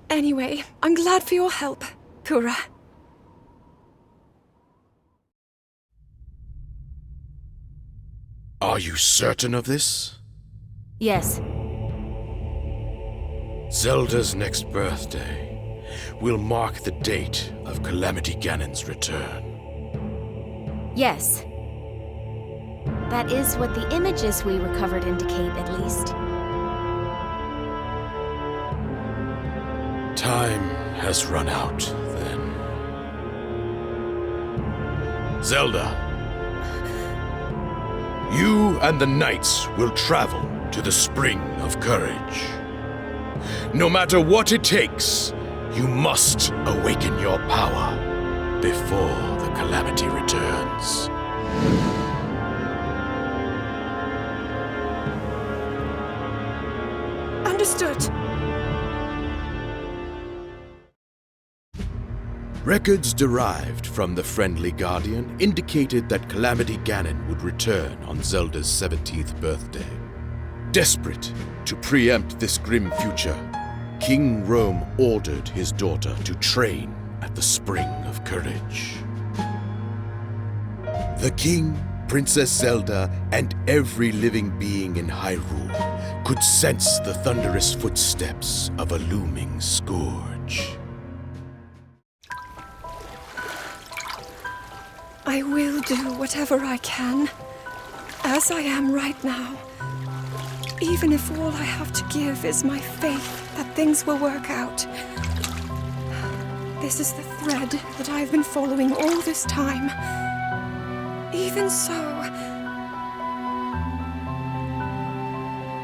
Anyway, I'm glad for your help, Pura.
Are you certain of this?
Yes.
Zelda's next birthday will mark the date of Calamity Ganon's return.
Yes. That is what the images we recovered indicate, at least.
Time has run out, then. Zelda, you and the knights will travel to the Spring of Courage. No matter what it takes, you must awaken your power before the Calamity returns.
Understood.
Records derived from the Friendly Guardian indicated that Calamity Ganon would return on Zelda's 17th birthday. Desperate to preempt this grim future, King Rome ordered his daughter to train at the Spring of Courage. The king Princess Zelda and every living being in Hyrule could sense the thunderous footsteps of a looming scourge.
I will do whatever I can, as I am right now. Even if all I have to give is my faith that things will work out. This is the thread that I've been following all this time. Even so,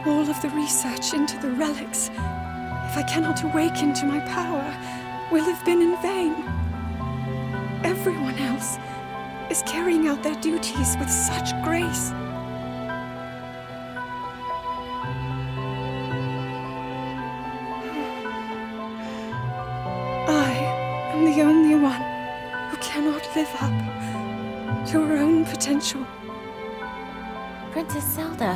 all of the research into the relics, if I cannot awaken to my power, will have been in vain. Everyone else is carrying out their duties with such grace. I am the only one who cannot live up to her own potential.
Princess Zelda.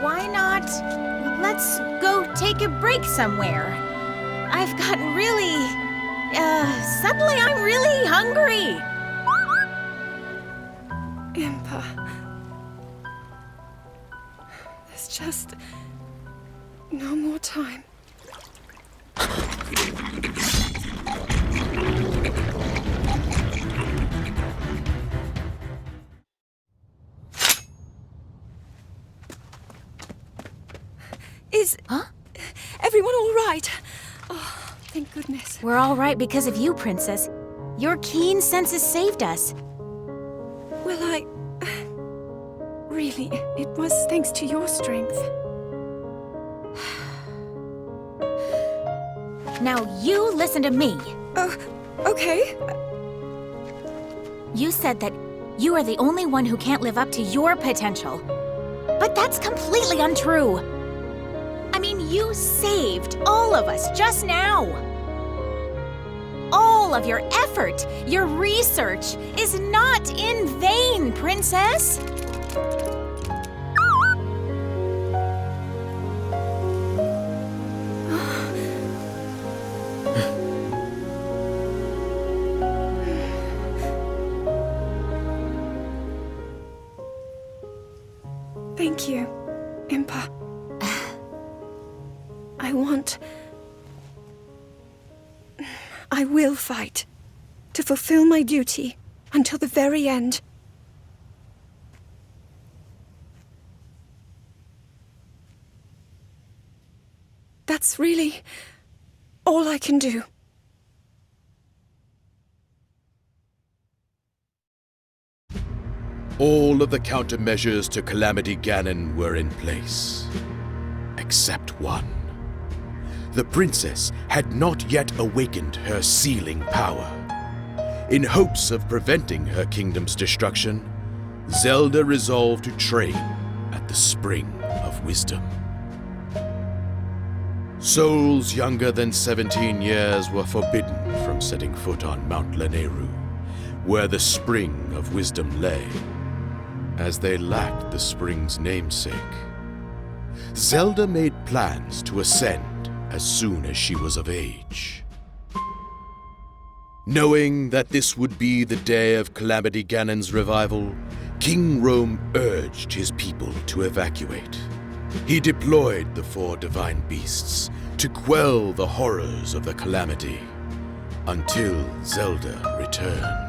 Why not? Let's go take a break somewhere. I've gotten really... suddenly I'm really hungry.
Impa. There's just no more time. Is everyone all right? Oh, thank goodness.
We're all right because of you, Princess. Your keen senses saved us.
Well, really, it was thanks to your strength.
Now you listen to me.
Okay.
You said that you are the only one who can't live up to your potential. But that's completely untrue. I mean, you saved all of us just now. All of your effort, your research, is not in vain, Princess.
Thank you, Impa. I will fight to fulfill my duty until the very end. That's really all I can do.
All of the countermeasures to Calamity Ganon were in place, except one. The princess had not yet awakened her sealing power. In hopes of preventing her kingdom's destruction, Zelda resolved to train at the Spring of Wisdom. Souls younger than 17 years were forbidden from setting foot on Mount Lanayru, where the Spring of Wisdom lay, as they lacked the spring's namesake. Zelda made plans to ascend as soon as she was of age. Knowing that this would be the day of Calamity Ganon's revival, King Rhoam urged his people to evacuate. He deployed the 4 divine beasts to quell the horrors of the calamity until Zelda returned.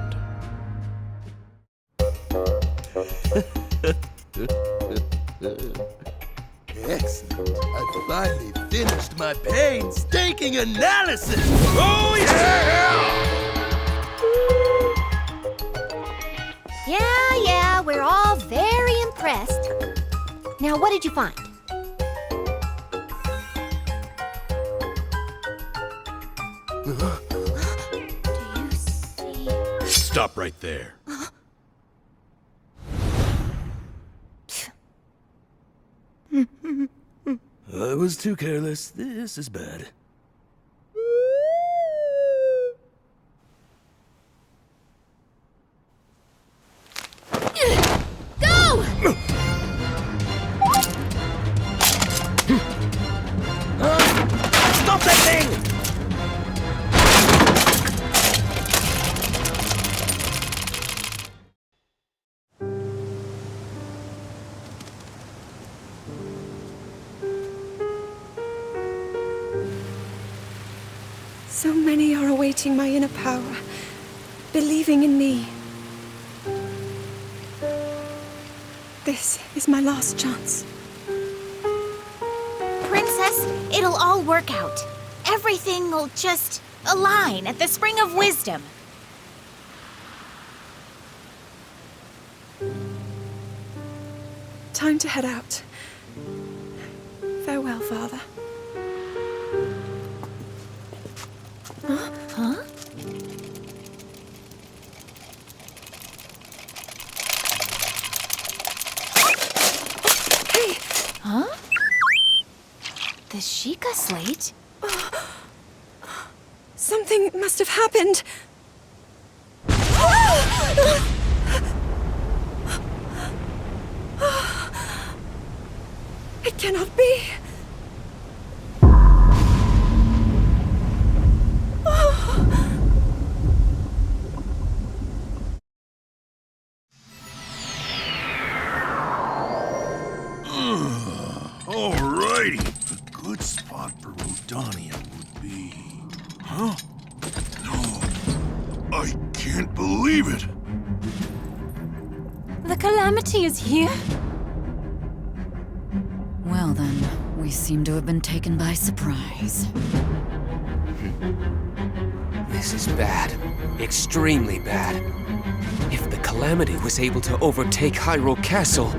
Excellent. I finally finished my painstaking analysis.
Oh, yeah!
Yeah, we're all very impressed. Now, what did you find? Do you see?
Stop right there.
I was too careless. This is bad.
Go!
Stop that thing!
So many are awaiting my inner power, believing in me. This is my last chance.
Princess, it'll all work out. Everything will just align at the Spring of Wisdom.
Time to head out. Farewell, Father.
Huh?
Hey!
Huh? The Sheikah slate?
Something must have happened. It cannot be.
Alrighty. A good spot for Rudania would be... Huh? No. I can't believe it.
The Calamity is here?
Well then, we seem to have been taken by surprise.
This is bad. Extremely bad. If the Calamity was able to overtake Hyrule Castle...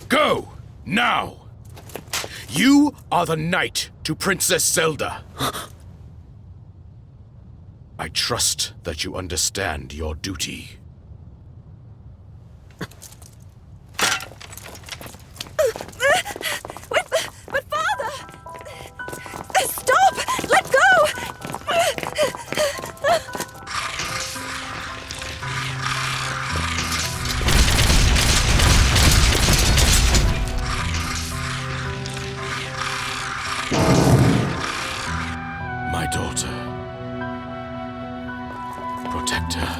Go! Now! You are the knight to Princess Zelda. I trust that you understand your duty.
But Father! Stop! Let go!
My daughter. Protect her.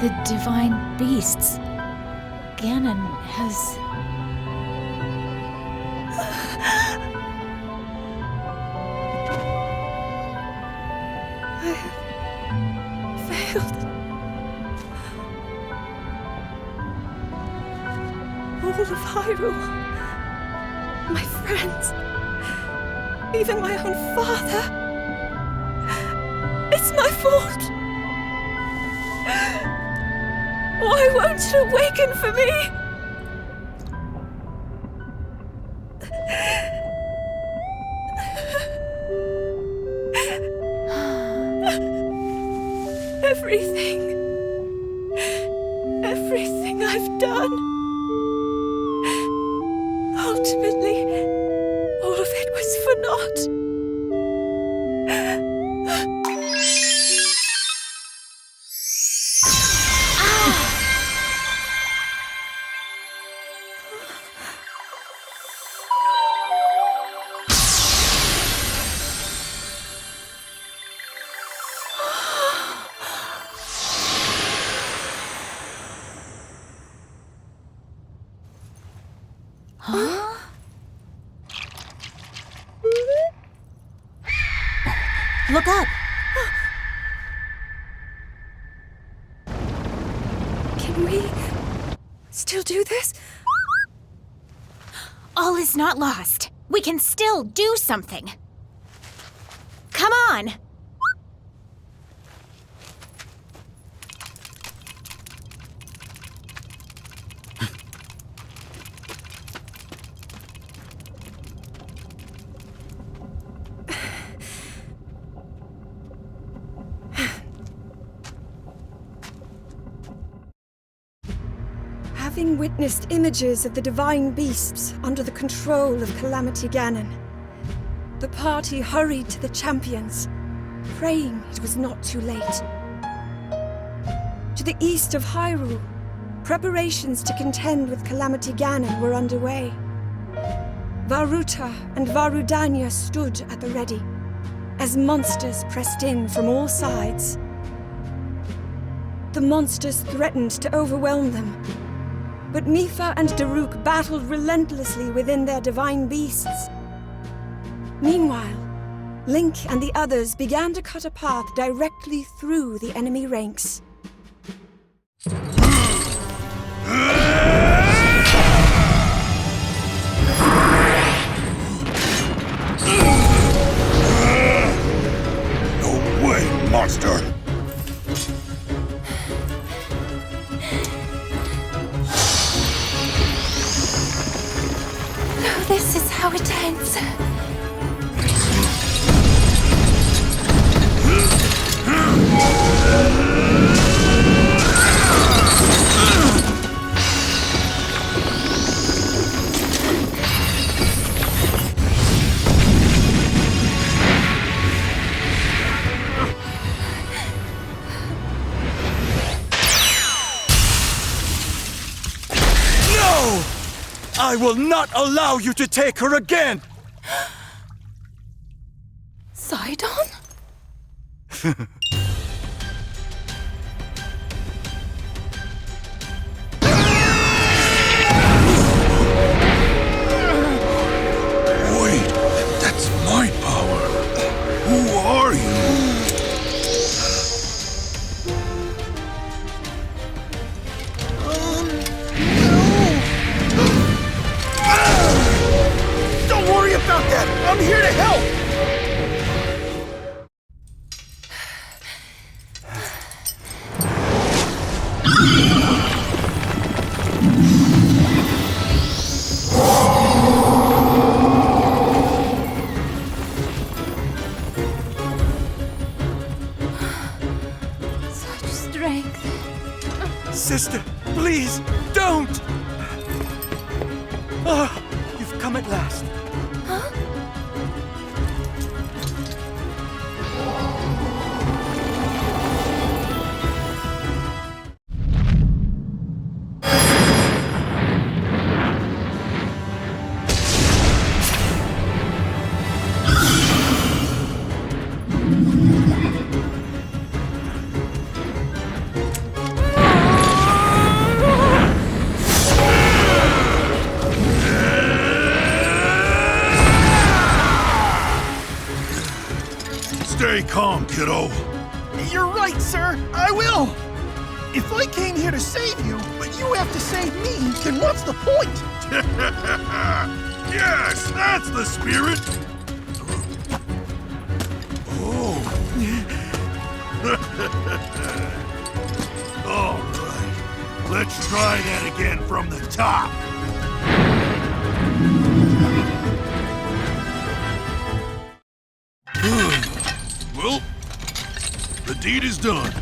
The divine beasts. Ganon has...
I have failed. All of Hyrule. My friends. Even my own father. It's my fault. Why won't you awaken for me? Everything I've done. Ultimately, all of it was for naught.
Huh? Look up!
Can we still do this?
All is not lost. We can still do something. Come on!
Having witnessed images of the divine beasts under the control of Calamity Ganon, the party hurried to the champions, praying it was not too late. To the east of Hyrule, preparations to contend with Calamity Ganon were underway. Varuta and Varudania stood at the ready, as monsters pressed in from all sides. The monsters threatened to overwhelm them, but Mipha and Daruk battled relentlessly within their divine beasts. Meanwhile, Link and the others began to cut a path directly through the enemy ranks.
No way, monster!
This is how it ends.
No! I will not allow you to take her again!
Sidon?
Wait, that's my power. Who are you?
Don't worry about that! I'm here to help!
Such strength.
Sister, please, don't! Ah, you've come at last.
Huh?
Stay calm, kiddo.
You're right, sir. I will. If I came here to save you, but you have to save me, then what's the point?
Yes, that's the spirit. Oh. All right. Let's try that again from the top. Well, the deed is done.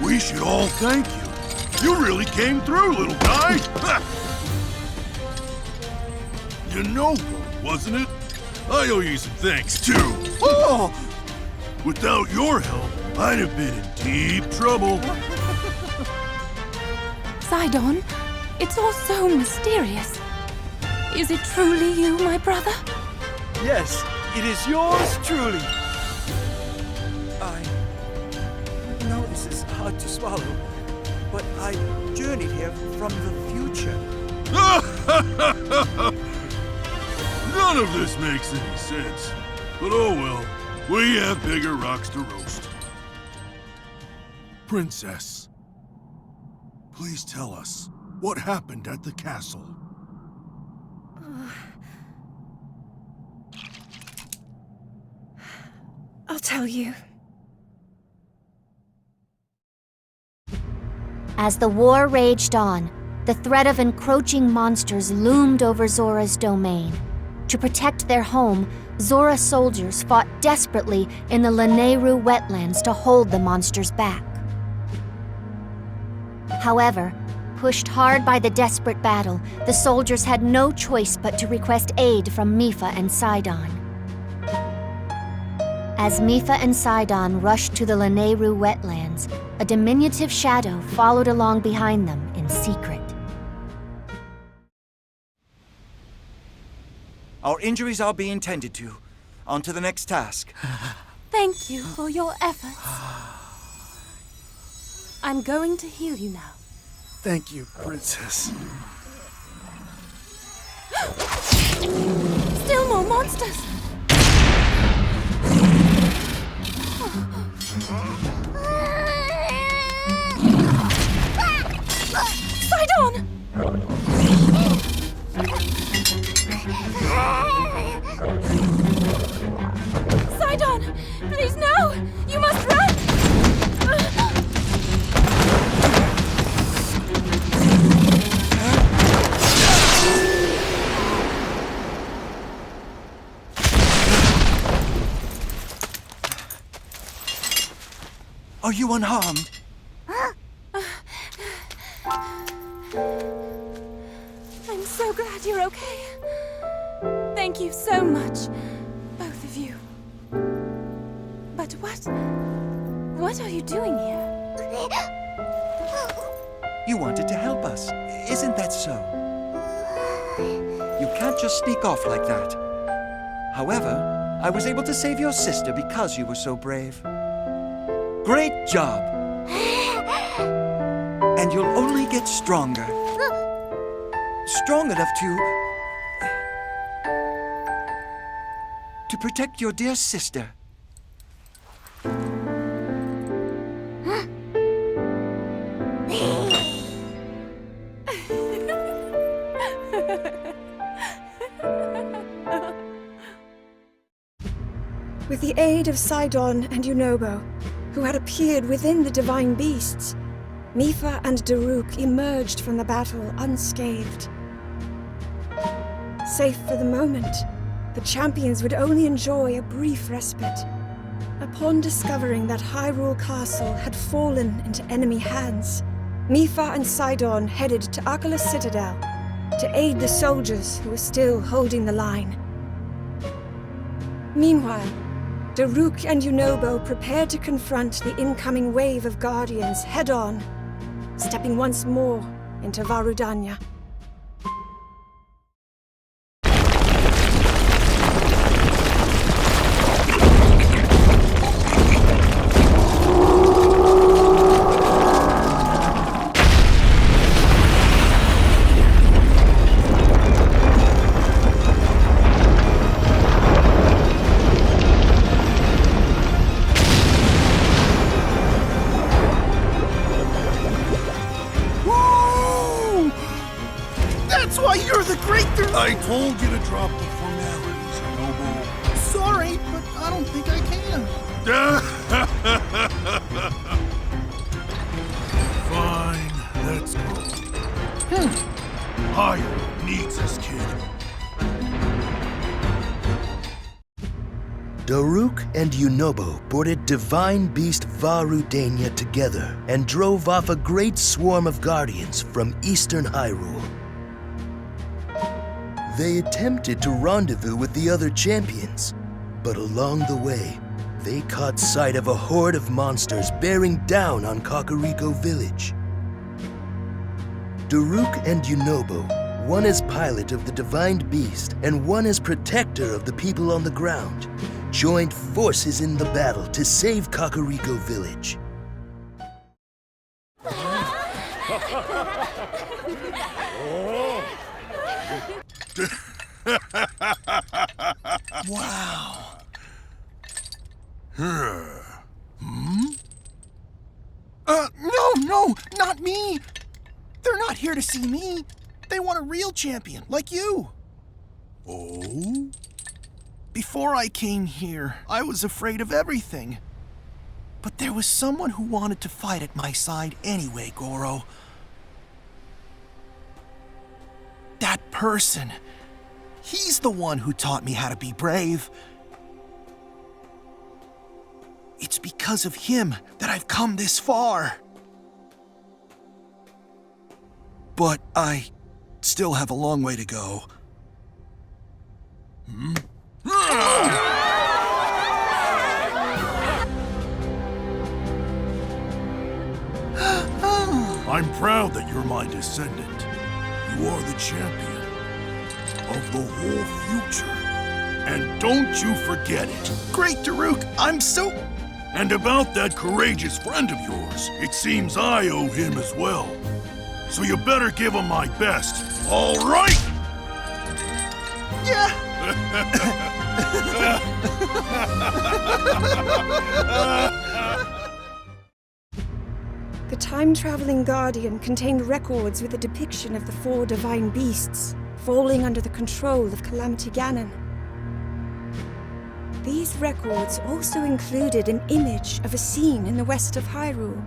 We should all thank you. You really came through, little guy. Your noble, wasn't it? I owe you some thanks, too.
Oh!
Without your help, I'd have been in deep trouble.
Sidon, it's all so mysterious. Is it truly you, my brother?
Yes, it is yours truly. I know this is hard to swallow,
But I journeyed here from the future.
None of this makes any sense. But oh well, we have bigger rocks to roast. Princess, please tell us what happened at the castle.
I'll tell you.
As the war raged on, the threat of encroaching monsters loomed over Zora's domain. To protect their home, Zora soldiers fought desperately in the Lanayru wetlands to hold the monsters back. However, pushed hard by the desperate battle, the soldiers had no choice but to request aid from Mipha and Sidon. As Mipha and Sidon rushed to the Lanayru wetlands, a diminutive shadow followed along behind them in secret.
Our injuries are being tended to. On to the next task.
Thank you for your efforts. I'm going to heal you now.
Thank you, Princess.
Still more monsters! Sidon! Sidon! Please, no! You must run!
Are you unharmed?
I'm so glad you're okay. Thank you so much, both of you. But what are you doing here?
You wanted to help us, isn't that so? You can't just sneak off like that. However, I was able to save your sister because you were so brave. Great job! And you'll only get stronger. Strong enough to protect your dear sister.
With the aid of Sidon and Yunobo, who had appeared within the divine beasts, Mipha and Daruk emerged from the battle unscathed. Safe for the moment, the champions would only enjoy a brief respite. Upon discovering that Hyrule Castle had fallen into enemy hands, Mipha and Sidon headed to Arcalus Citadel to aid the soldiers who were still holding the line. Meanwhile, Daruk and Yunobo prepared to confront the incoming wave of Guardians head-on, stepping once more into Varudanya.
I told you to drop the formalities, Noble.
Sorry, but I don't think I can.
Fine, let's go. Hyrule needs this kid.
Daruk and Yunobo boarded Divine Beast Varudanya together and drove off a great swarm of guardians from eastern Hyrule. They attempted to rendezvous with the other champions, but along the way, they caught sight of a horde of monsters bearing down on Kakariko Village. Daruk and Yunobo, one as pilot of the Divine Beast and one as protector of the people on the ground, joined forces in the battle to save Kakariko Village.
Wow. No, not me. They're not here to see me. They want a real champion, like you.
Oh?
Before I came here, I was afraid of everything. But there was someone who wanted to fight at my side anyway, Goro. That person. He's the one who taught me how to be brave. It's because of him that I've come this far. But I still have a long way to go.
I'm proud that you're my descendant. You are the champion of the whole future. And don't you forget it.
Great Daruk, I'm so...
And about that courageous friend of yours, it seems I owe him as well. So you better give him my best, all right?
Yeah.
The time-traveling Guardian contained records with a depiction of the 4 divine beasts, falling under the control of Calamity Ganon. These records also included an image of a scene in the west of Hyrule.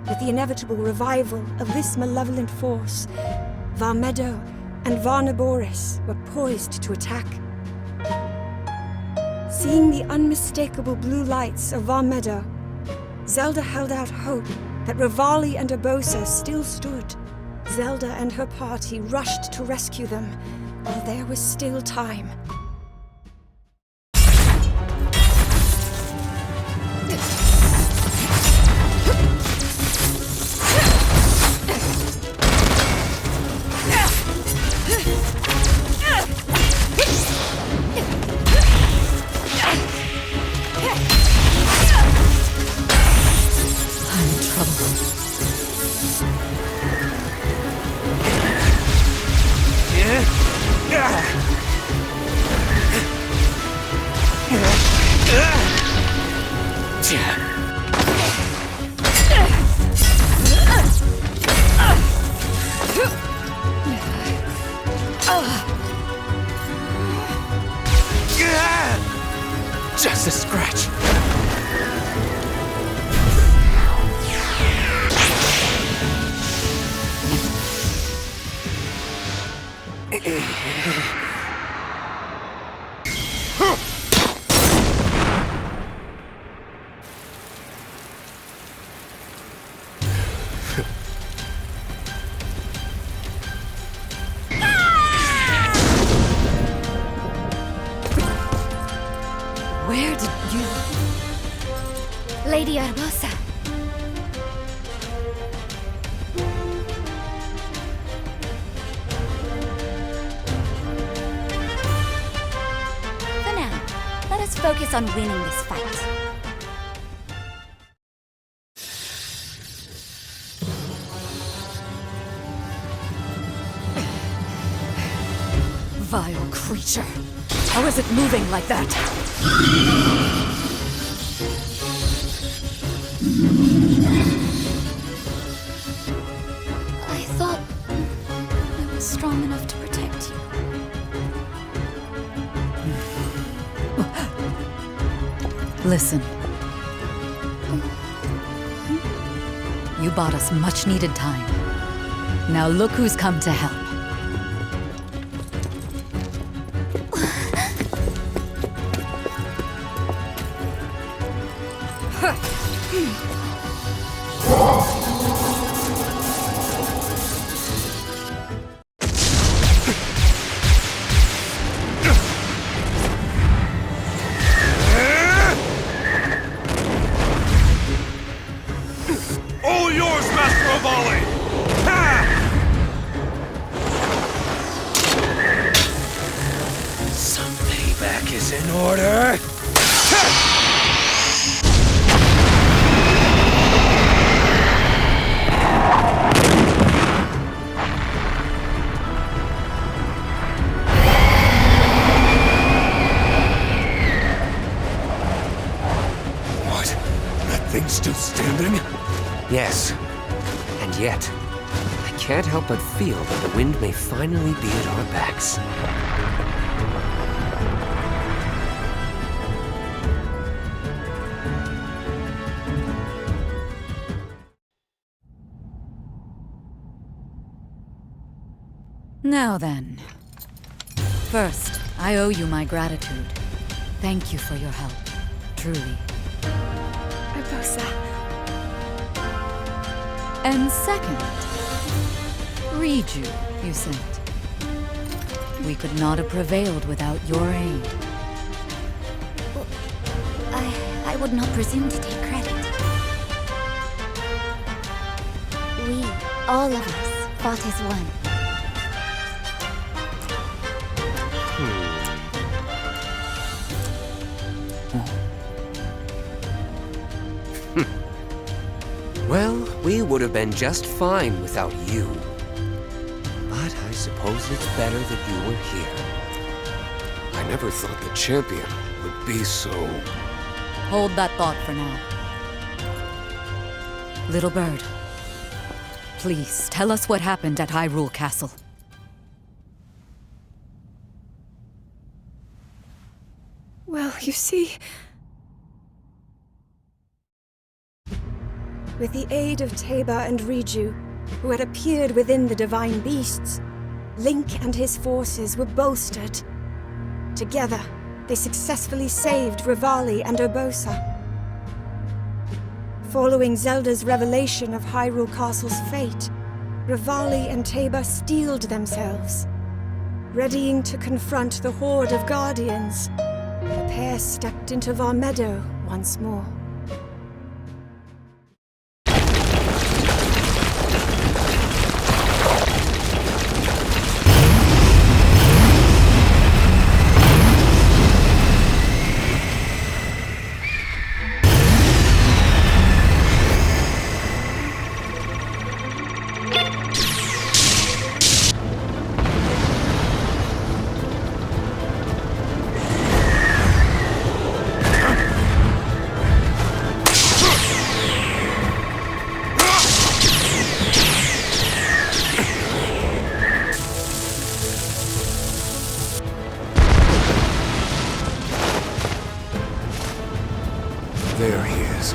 With the inevitable revival of this malevolent force, Varmedo and Varnaboris were poised to attack. Seeing the unmistakable blue lights of Varmedo, Zelda held out hope that Revali and Urbosa still stood. Zelda and her party rushed to rescue them while there was still time.
Just a scratch.
Where did you...
Lady Urbosa.
For now, let us focus on winning this fight.
Vile creature. How is it moving like that?
I thought I was strong enough to protect you.
Listen. You bought us much-needed time. Now look who's come to help.
All yours, Master Revali!
Some payback is in order. Yes. And yet, I can't help but feel that the wind may finally be at our backs.
Now then. First, I owe you my gratitude. Thank you for your help. Truly.
Urbosa.
And second, Riju, you sent. We could not have prevailed without your aid.
I would not presume to take credit. We, all of us, fought as one.
Well, we would have been just fine without you. But I suppose it's better that you were here.
I never thought the champion would be so...
Hold that thought for now. Little bird, please tell us what happened at Hyrule Castle.
Well, you see... With the aid of Teba and Riju, who had appeared within the divine beasts, Link and his forces were bolstered. Together, they successfully saved Revali and Urbosa. Following Zelda's revelation of Hyrule Castle's fate, Revali and Teba steeled themselves. Readying to confront the horde of guardians, the pair stepped into Varmeadow once more.
There he is.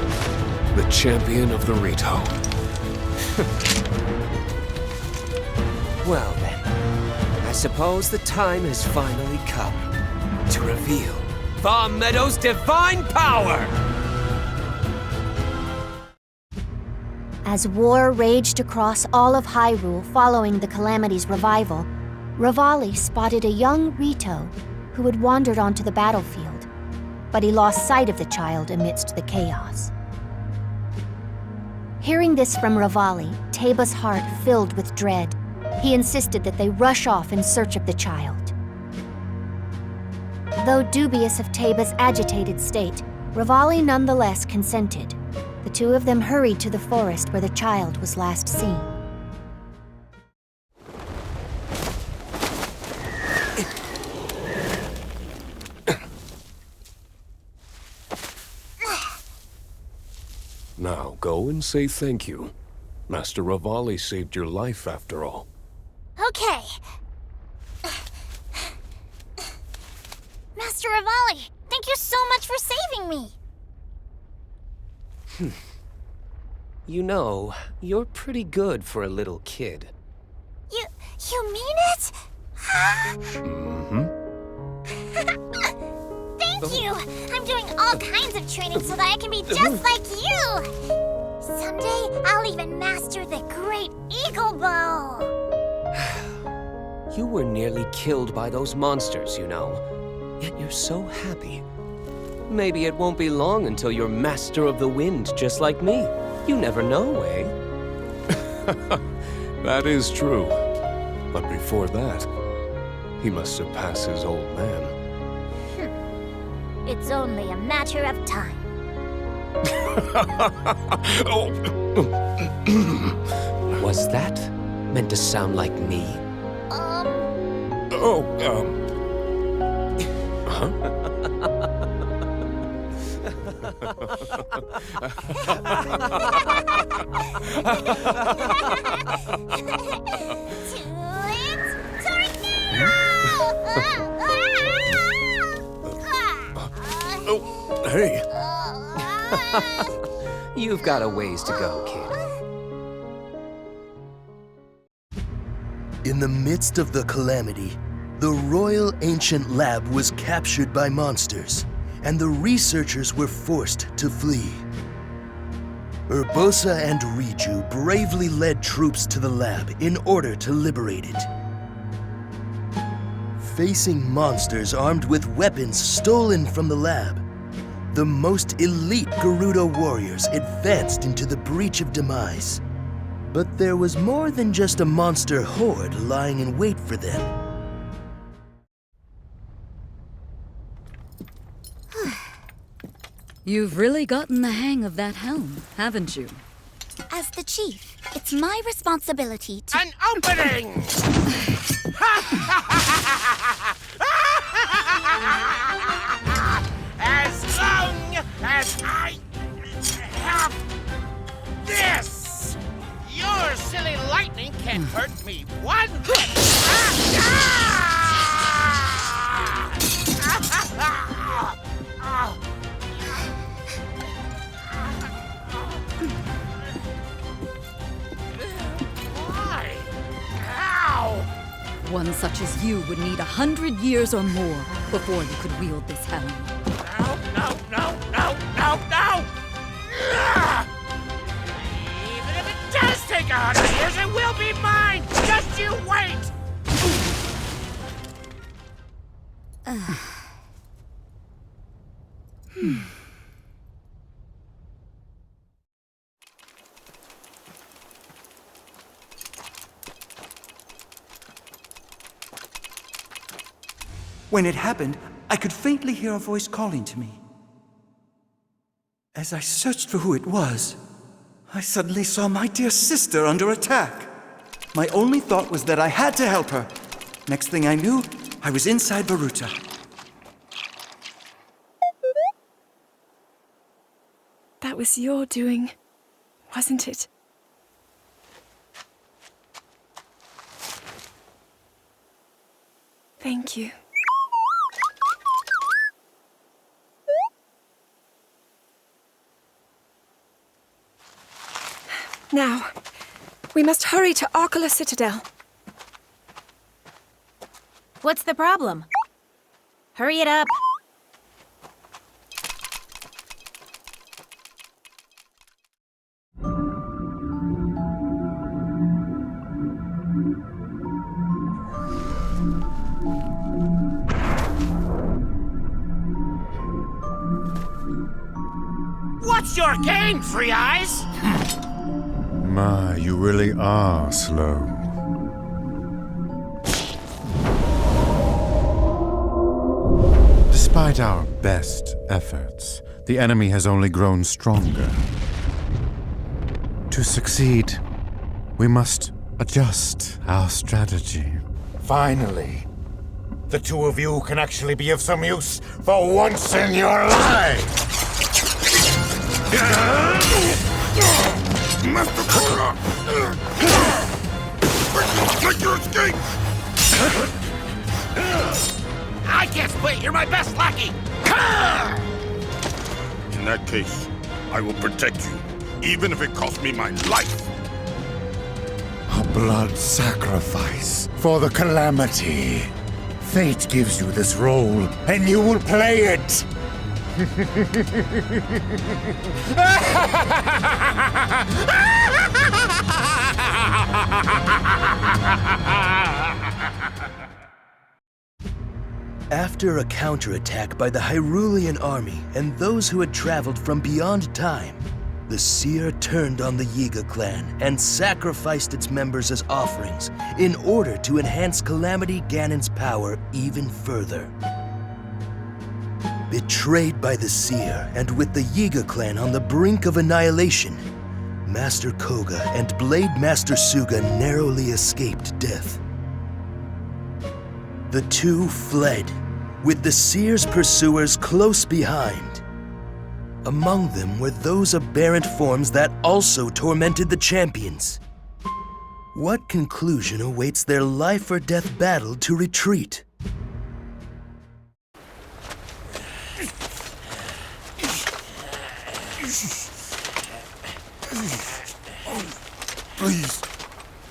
The champion of the Rito.
Well then, I suppose the time has finally come to reveal Varmeadow's divine power!
As war raged across all of Hyrule following the Calamity's revival, Revali spotted a young Rito who had wandered onto the battlefield, but he lost sight of the child amidst the chaos. Hearing this from Revali, Teba's heart filled with dread. He insisted that they rush off in search of the child. Though dubious of Teba's agitated state, Revali nonetheless consented. The two of them hurried to the forest where the child was last seen.
Now go and say thank you. Master Revali saved your life after all.
Okay. Master Revali, thank you so much for saving me.
You know, you're pretty good for a little kid.
You mean it? Thank you! I'm doing all kinds of training so that I can be just like you! Someday, I'll even master the Great Eagle Bow!
You were nearly killed by those monsters, you know. Yet you're so happy. Maybe it won't be long until you're Master of the Wind, just like me. You never know, eh?
That is true. But before that, he must surpass his old man.
It's only a matter of time.
Was that meant to sound like me?
Huh?
Oh, hey.
You've got a ways to go, kid.
In the midst of the calamity, the Royal Ancient Lab was captured by monsters, and the researchers were forced to flee. Urbosa and Riju bravely led troops to the lab in order to liberate it. Facing monsters armed with weapons stolen from the lab, the most elite Gerudo warriors advanced into the Breach of Demise. But there was more than just a monster horde lying in wait for them.
You've really gotten the hang of that helm, haven't you?
As the chief, it's my responsibility to—
An opening! As long as I have this, your silly lightning can't hurt me one bit. Why? Ow!
One such as you would need 100 years or more before you could wield this helm.
No! Even if it does take 100 years, it will be mine! Just you wait!
When it happened, I could faintly hear a voice calling to me. As I searched for who it was, I suddenly saw my dear sister under attack. My only thought was that I had to help her. Next thing I knew, I was inside Baruta.
That was your doing, wasn't it? Thank you. Now, we must hurry to Arkala Citadel.
What's the problem? Hurry it up.
What's your game, Three Eyes?
My, you really are slow. Despite our best efforts, the enemy has only grown stronger. To succeed, we must adjust our strategy.
Finally, the two of you can actually be of some use for once in your life!
Master Koga! Take your escape!
I can't split, you're my best lackey!
In that case, I will protect you, even if it costs me my life.
A blood sacrifice for the Calamity. Fate gives you this role, and you will play it!
After a counterattack by the Hyrulean army and those who had traveled from beyond time, the Seer turned on the Yiga clan and sacrificed its members as offerings in order to enhance Calamity Ganon's power even further. Betrayed by the Seer and with the Yiga clan on the brink of annihilation, Master Koga and Blade Master Suga narrowly escaped death. The two fled, with the Seer's pursuers close behind. Among them were those aberrant forms that also tormented the champions. What conclusion awaits their life or death battle to retreat?
Please,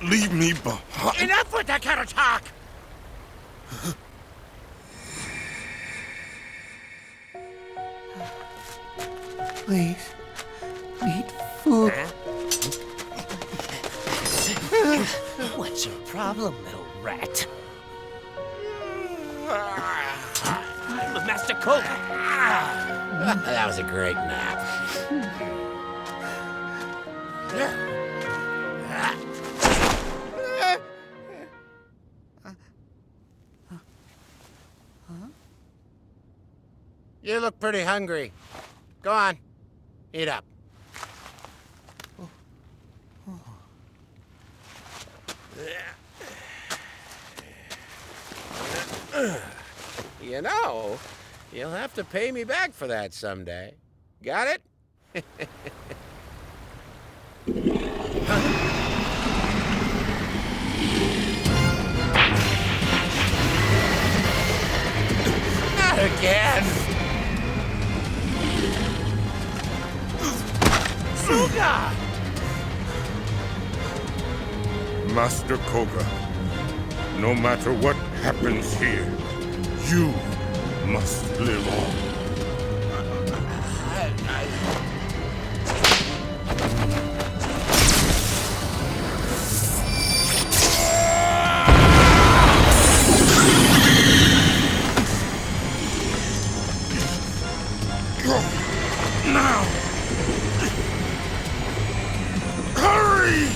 leave me behind.
Enough with that kind of talk!
Please, eat food.
What's your problem, little rat? Master Koga! That was a great nap. You look pretty hungry. Go on, eat up. You know, you'll have to pay me back for that someday. Got it? Not again! Suga!
Master Koga, no matter what happens here, you must live on. Now! Hurry!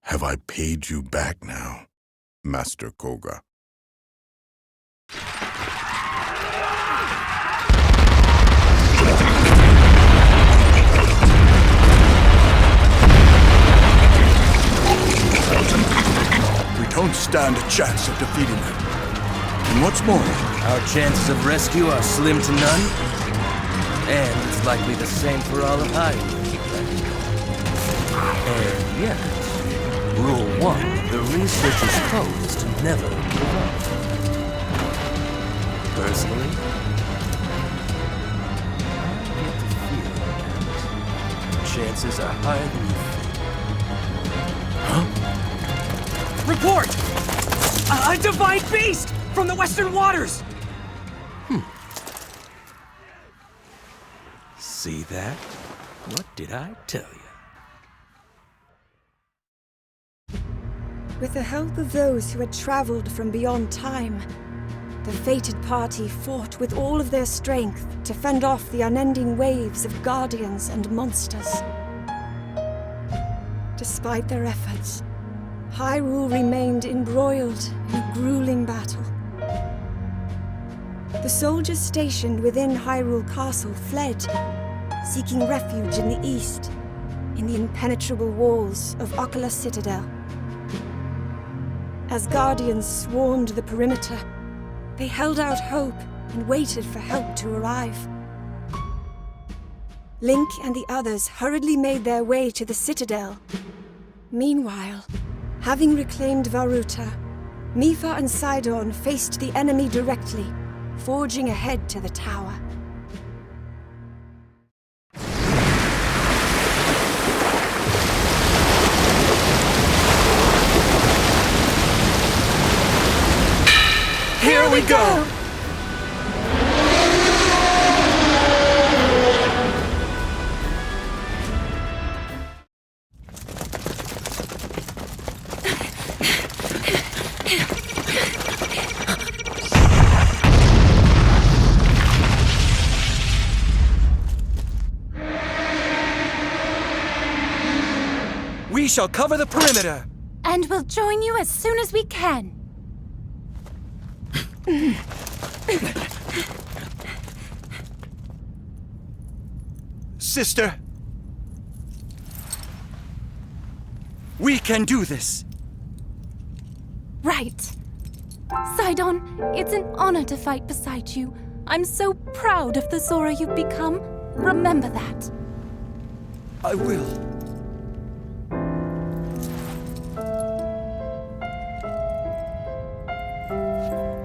Have I paid you back now, Master Koga?
We don't stand a chance of defeating them. And what's more,
our chances of rescue are slim to none. And it's likely the same for all of Hyrule. And yet, Rule 1, the researcher's code is to never give up. Personally, I get the feeling that chances are higher than you think.
Report! A divine beast from the Western Waters!
See that? What did I tell you?
With the help of those who had traveled from beyond time, the fated party fought with all of their strength to fend off the unending waves of guardians and monsters. Despite their efforts, Hyrule remained embroiled in a grueling battle. The soldiers stationed within Hyrule Castle fled, seeking refuge in the east, in the impenetrable walls of Oculus Citadel. As guardians swarmed the perimeter, they held out hope and waited for help to arrive. Link and the others hurriedly made their way to the Citadel. Meanwhile, having reclaimed Varuta, Mipha and Sidon faced the enemy directly, forging ahead to the tower.
Here we go! shall cover the perimeter.
And we'll join you as soon as we can.
Sister. We can do this.
Right. Sidon, it's an honor to fight beside you. I'm so proud of the Zora you've become. Remember that.
I will.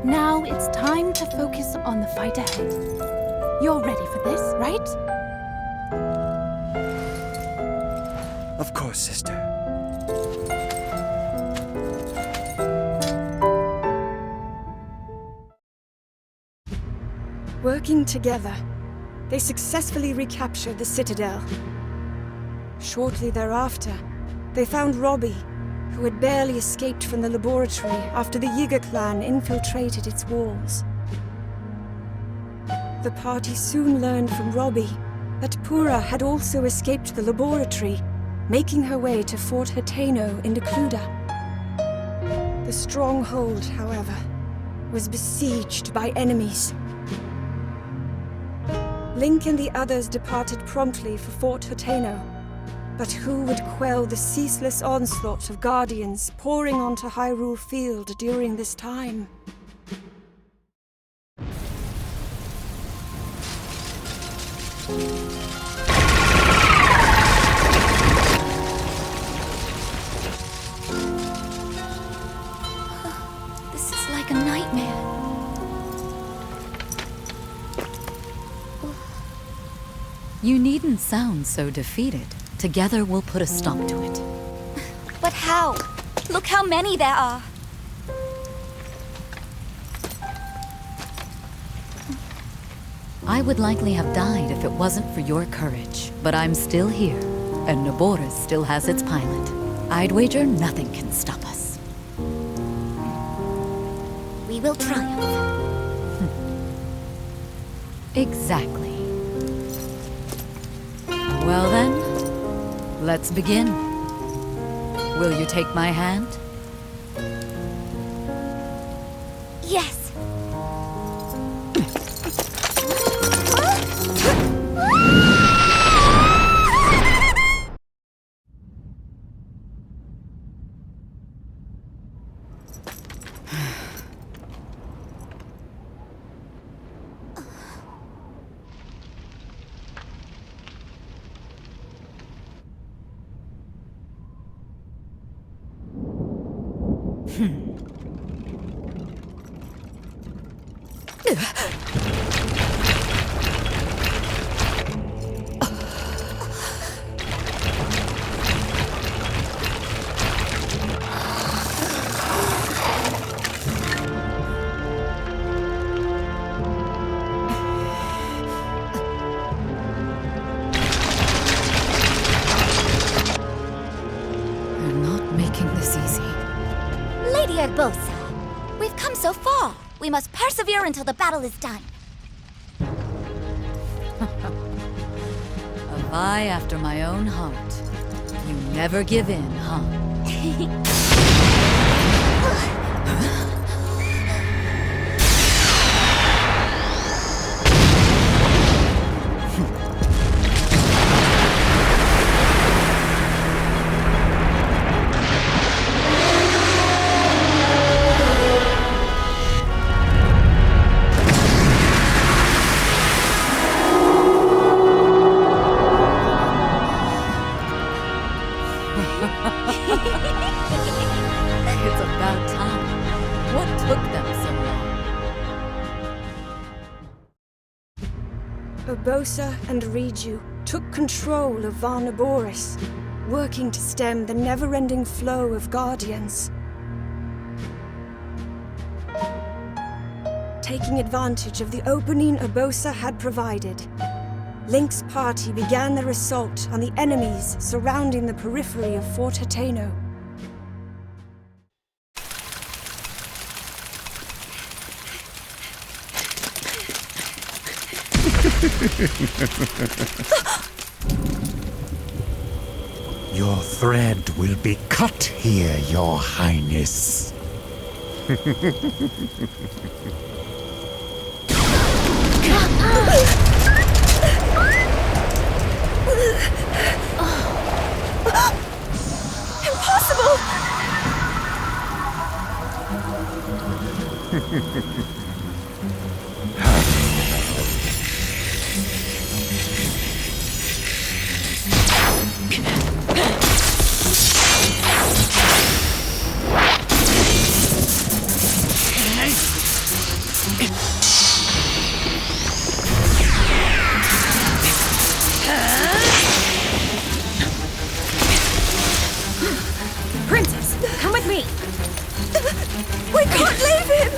Now it's time to focus on the fight ahead. You're ready for this, right?
Of course, sister.
Working together, they successfully recaptured the Citadel. Shortly thereafter, they found Robbie, who had barely escaped from the laboratory after the Yiga clan infiltrated its walls. The party soon learned from Robbie that Pura had also escaped the laboratory, making her way to Fort Hateno in Decluda. The stronghold, however, was besieged by enemies. Link and the others departed promptly for Fort Hateno, but who would quell the ceaseless onslaught of Guardians pouring onto Hyrule Field during this time?
This is like a nightmare.
You needn't sound so defeated. Together we'll put a stop to it.
But how? Look how many there are.
I would likely have died if it wasn't for your courage. But I'm still here, and Naboris still has its pilot. I'd wager nothing can stop us.
We will triumph.
Exactly. Well then, let's begin. Will you take my hand?
Yes. Urbosa, we've come so far. We must persevere until the battle is done.
A vie after my own heart. You never give in, huh? It's about time. What took them so long?
Urbosa and Riju took control of Varnaboris, working to stem the never-ending flow of Guardians. Taking advantage of the opening Urbosa had provided, Link's party began their assault on the enemies surrounding the periphery of Fort Hateno.
Your thread will be cut here, Your Highness.
Impossible!
Princess, come with me.
We can't leave him!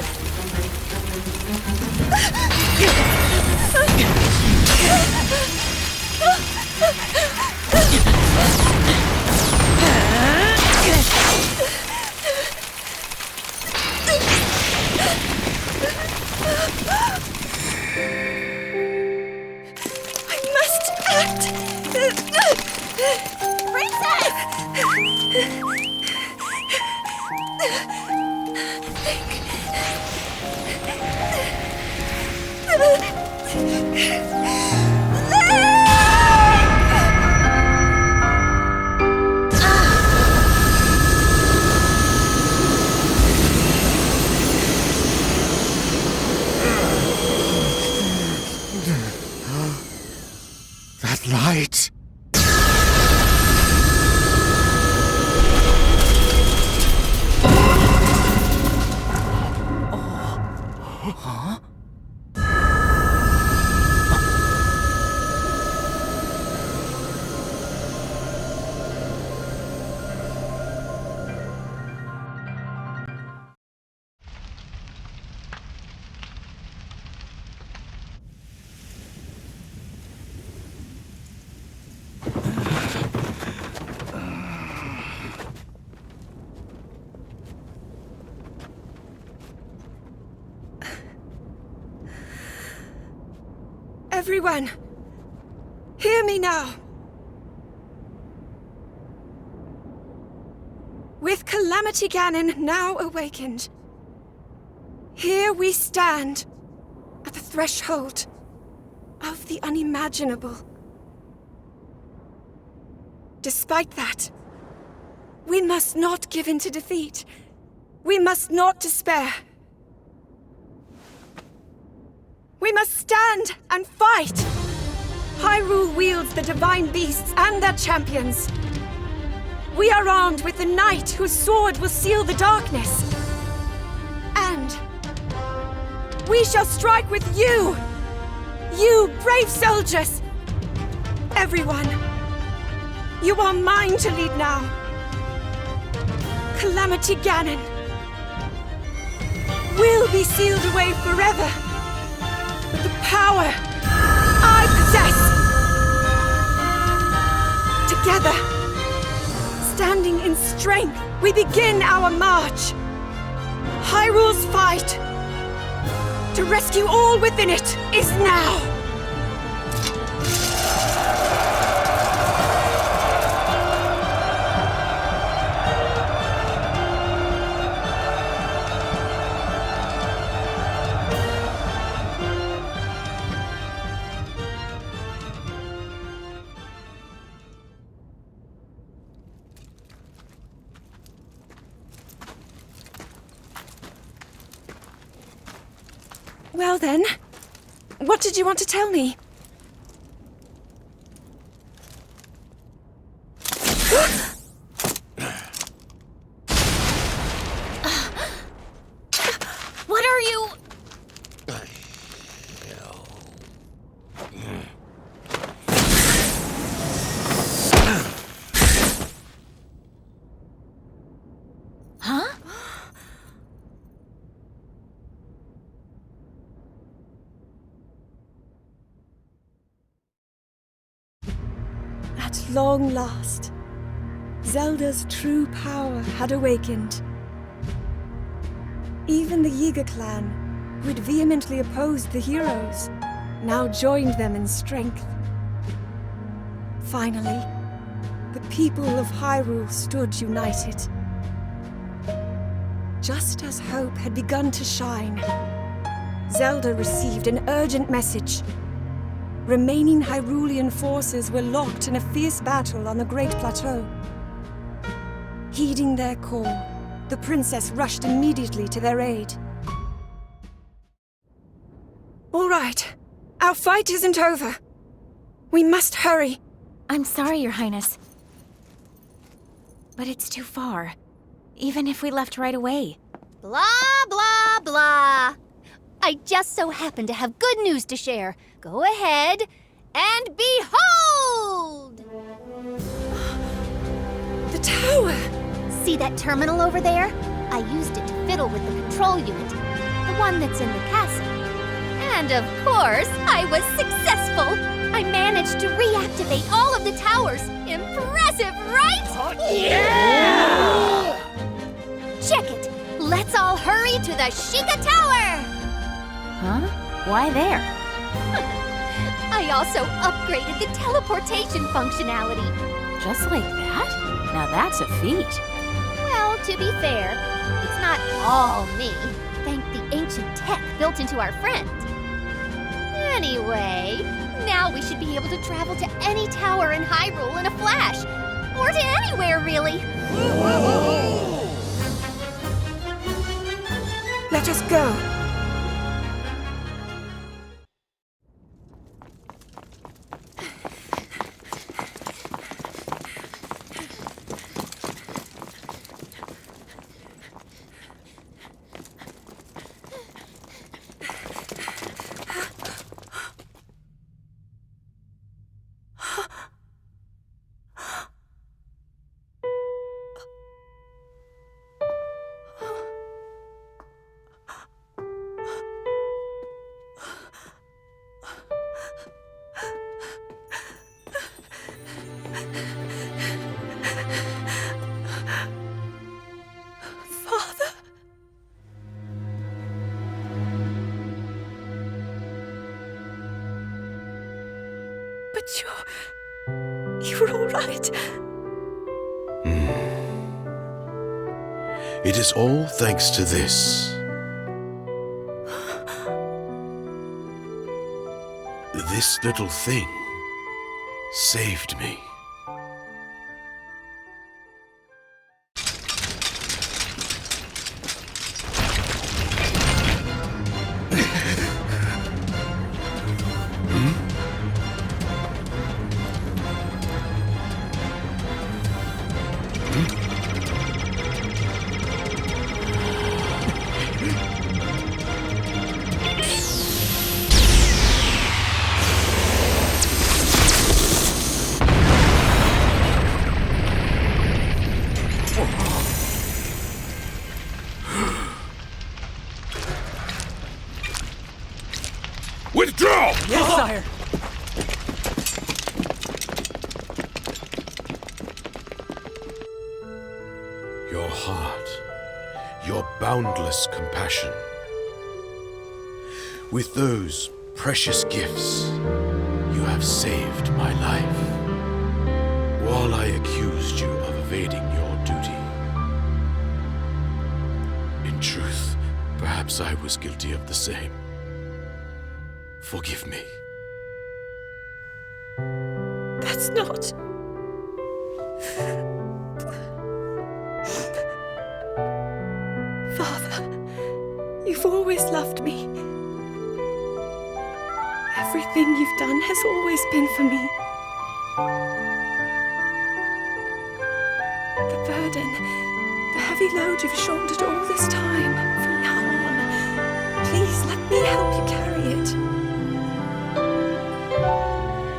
I must act!
Princess!
That light!
Huh?
Everyone, hear me now. With Calamity Ganon now awakened, here we stand at the threshold of the unimaginable. Despite that, we must not give in to defeat. We must not despair. We must stand and fight! Hyrule wields the divine beasts and their champions. We are armed with the knight whose sword will seal the darkness. And we shall strike with you! You brave soldiers! Everyone, you are mine to lead now. Calamity Ganon will be sealed away forever. With the power I possess! Together, standing in strength, we begin our march. Hyrule's fight to rescue all within it is now! Well then, what did you want to tell me?
What are you... Huh?
At long last, Zelda's true power had awakened. Even the Yiga clan, who had vehemently opposed the heroes, now joined them in strength. Finally, the people of Hyrule stood united. Just as hope had begun to shine, Zelda received an urgent message. Remaining Hyrulean forces were locked in a fierce battle on the Great Plateau. Heeding their call, the princess rushed immediately to their aid. All right, our fight isn't over. We must hurry.
I'm sorry, Your Highness. But it's too far, even if we left right away.
Blah, blah, blah. I just so happen to have good news to share. Go ahead and behold!
The tower!
See that terminal over there? I used it to fiddle with the control unit, the one that's in the castle. And of course, I was successful! I managed to reactivate all of the towers. Impressive, right?
Yeah!
Check it! Let's all hurry to the Sheikah Tower!
Huh? Why there?
I also upgraded the teleportation functionality.
Just like that? Now that's a feat.
Well, to be fair, it's not all me. Thank the ancient tech built into our friend. Anyway, now we should be able to travel to any tower in Hyrule in a flash. Or to anywhere, really.
Let us go. But you're all right.
It is all thanks to this. This little thing saved me.
Withdraw!
Yes, sire!
Your heart, your boundless compassion. With those precious gifts, you have saved my life. While I accused you of evading your duty. In truth, perhaps I was guilty of the same. Forgive me.
That's not... Father, you've always loved me. Everything you've done has always been for me. The burden, the heavy load you've shouldered all this time, from now on, please let me help you carry it.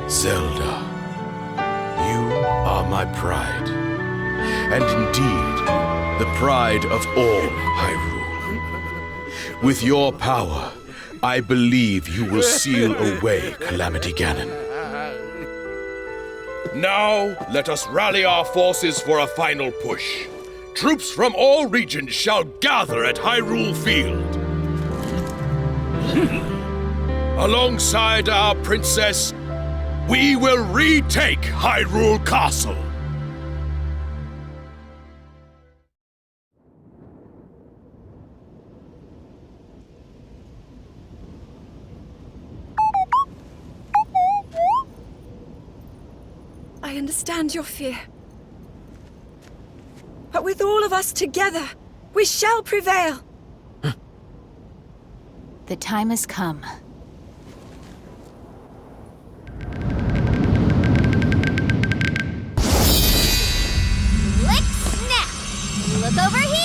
Zelda, you are my pride, and indeed, the pride of all Hyrule. With your power, I believe you will seal away Calamity Ganon.
Now, let us rally our forces for a final push. Troops from all regions shall gather at Hyrule Field. Alongside our princess, we will retake Hyrule Castle.
I understand your fear. But with all of us together, we shall prevail.
The time has come.
Lick snap! Look over here!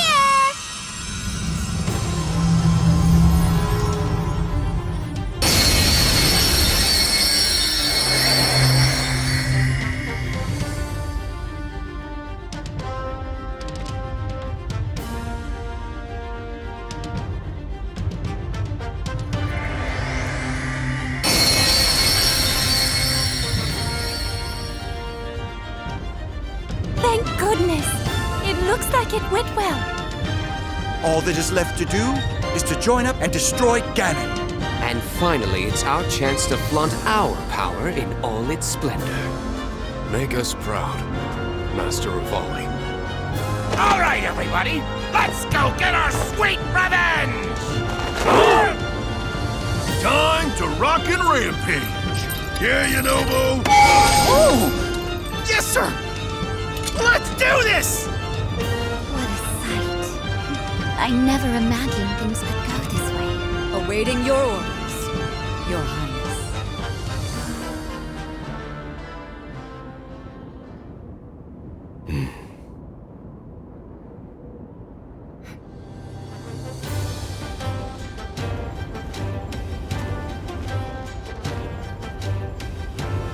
Thank goodness! It looks like it went well.
All that is left to do is to join up and destroy Ganon.
And finally, it's our chance to flaunt our power in all its splendor.
Make us proud, Master Rivali.
All right, everybody, let's go get our sweet revenge!
Time to rock and rampage. Yeah, Yunobo?
Oh! Yes, sir! Let's do this!
What a sight. I never imagined things could go this way.
Awaiting your orders, Your Highness.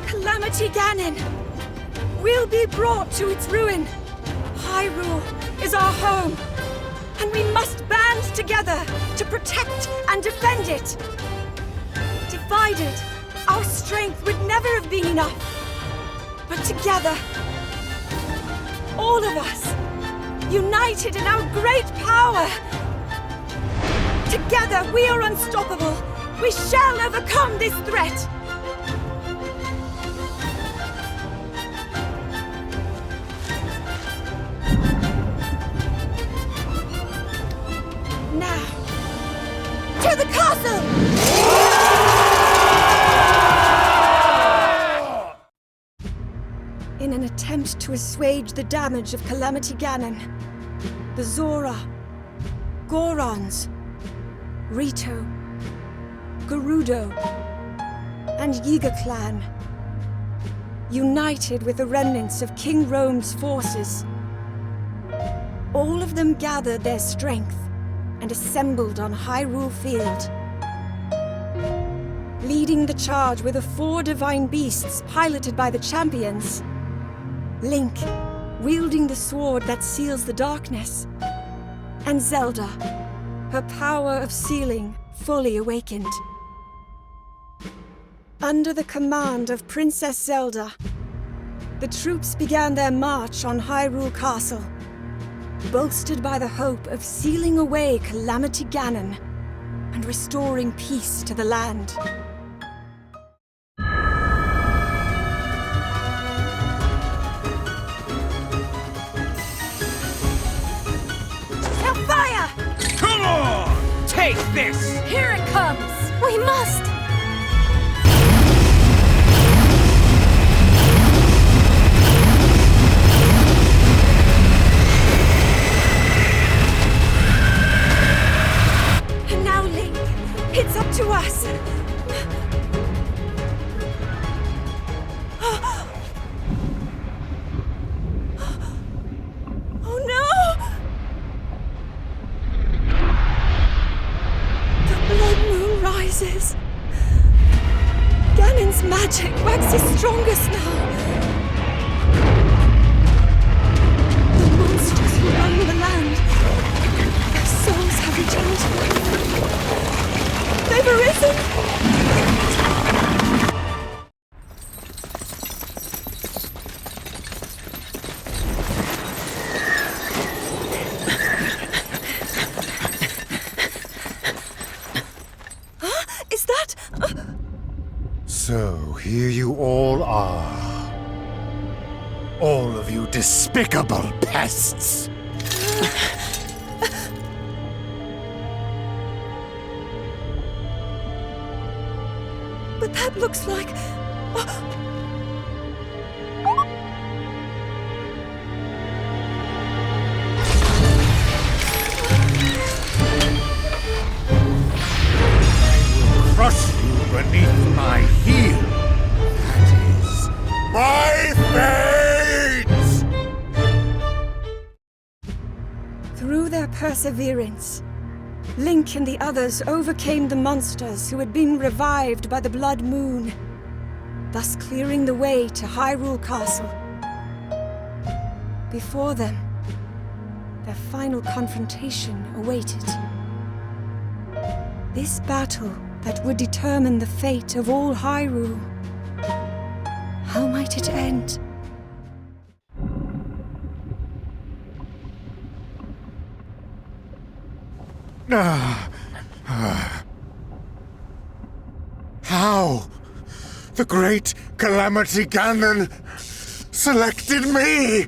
Calamity Ganon will be brought to its ruin. Hyrule is our home, and we must band together to protect and defend it. Divided, our strength would never have been enough. But together, all of us, united in our great power, together we are unstoppable. We shall overcome this threat. Now, to the castle! In an attempt to assuage the damage of Calamity Ganon, the Zora, Gorons, Rito, Gerudo, and Yiga clan united with the remnants of King Rome's forces. All of them gathered their strength and assembled on Hyrule Field. Leading the charge were the 4 divine beasts piloted by the champions. Link, wielding the sword that seals the darkness. And Zelda, her power of sealing fully awakened. Under the command of Princess Zelda, the troops began their march on Hyrule Castle, bolstered by the hope of sealing away Calamity Ganon and restoring peace to the land. Fire!
Come on! Take this!
Here it comes! We must!
And now, Link, it's up to us. Oh no! The blood moon rises. Ganon's magic waxes strongest now. The monsters who run the land, their souls have returned. They've arisen. Is that...
So here you all are. All of you despicable pests.
But that looks like... perseverance, Link and the others overcame the monsters who had been revived by the Blood Moon, thus clearing the way to Hyrule Castle. Before them, their final confrontation awaited. This battle that would determine the fate of all Hyrule. How might it end?
How? The Great Calamity Ganon selected me!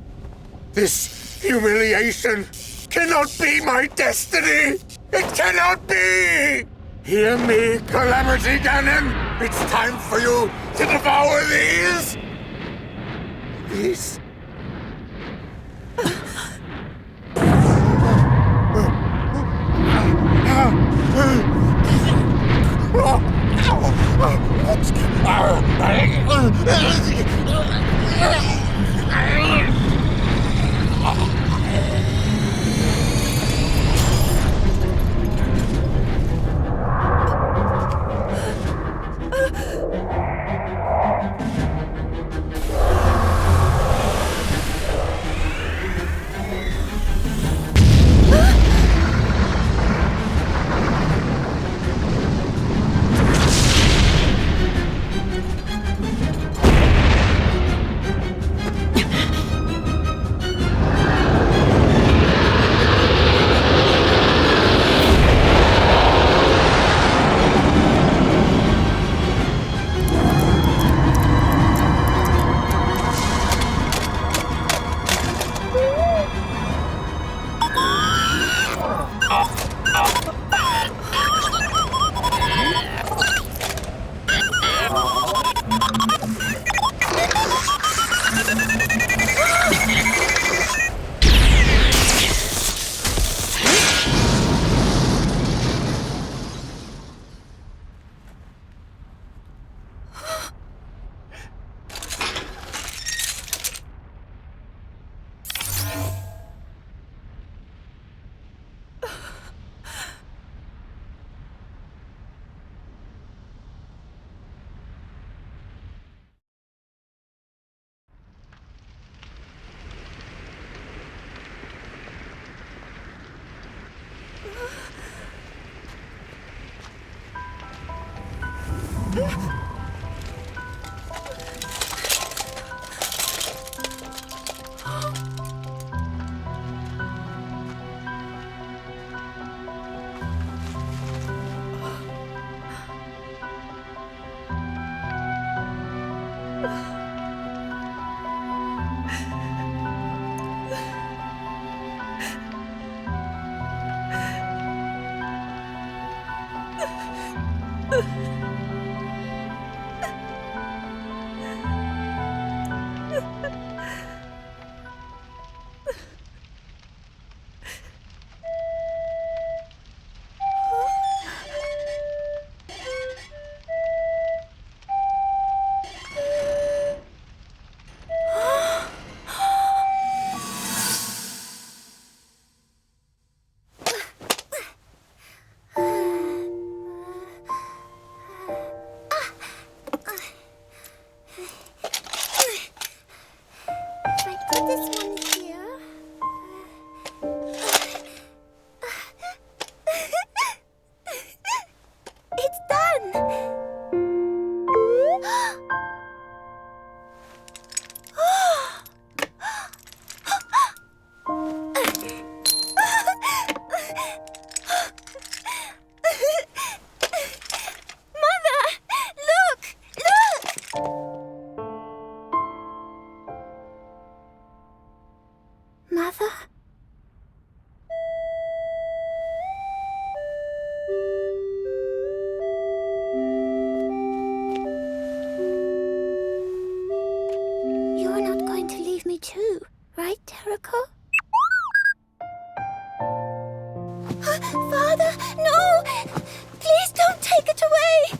This humiliation cannot be my destiny! It cannot be! Hear me, Calamity Ganon! It's time for you to devour these! These...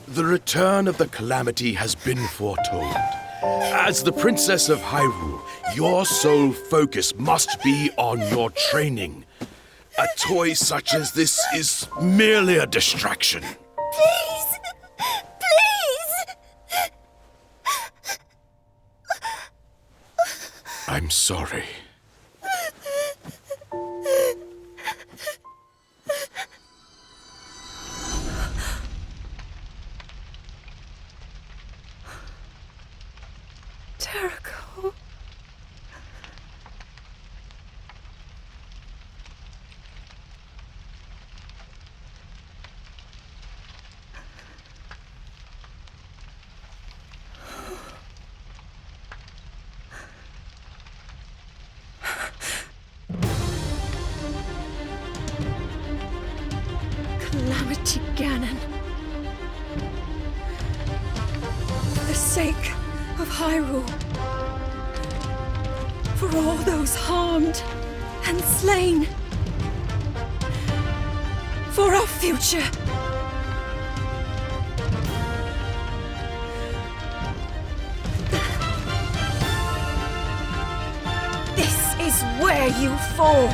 The return of the Calamity has been foretold. As the Princess of Hyrule, your sole focus must be on your training.
A toy such as this is merely a distraction.
Please! Please!
I'm sorry.
Jericho. Calamity Ganon. For the sake of Hyrule. For all those harmed and slain. For our future. This is where you fall.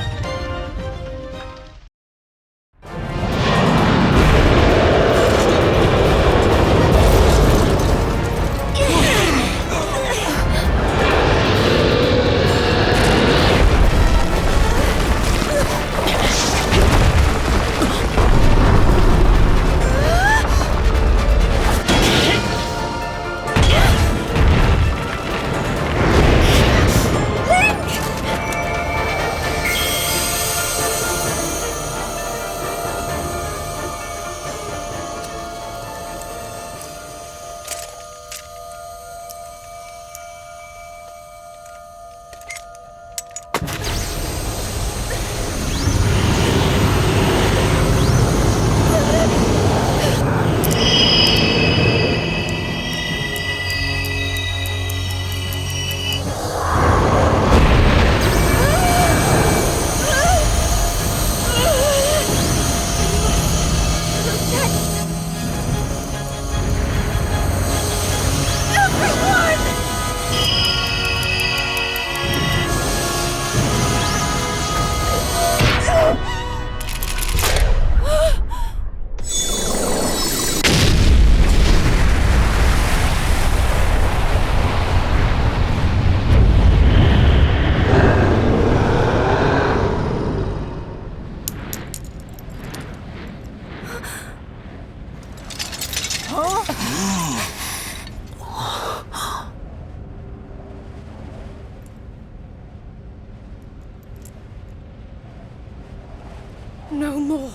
No more.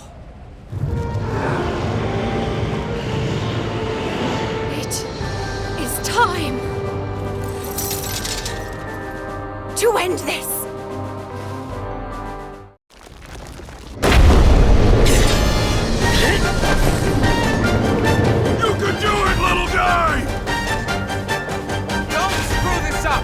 It is time to end this.
You can do it, little guy!
Don't screw this up!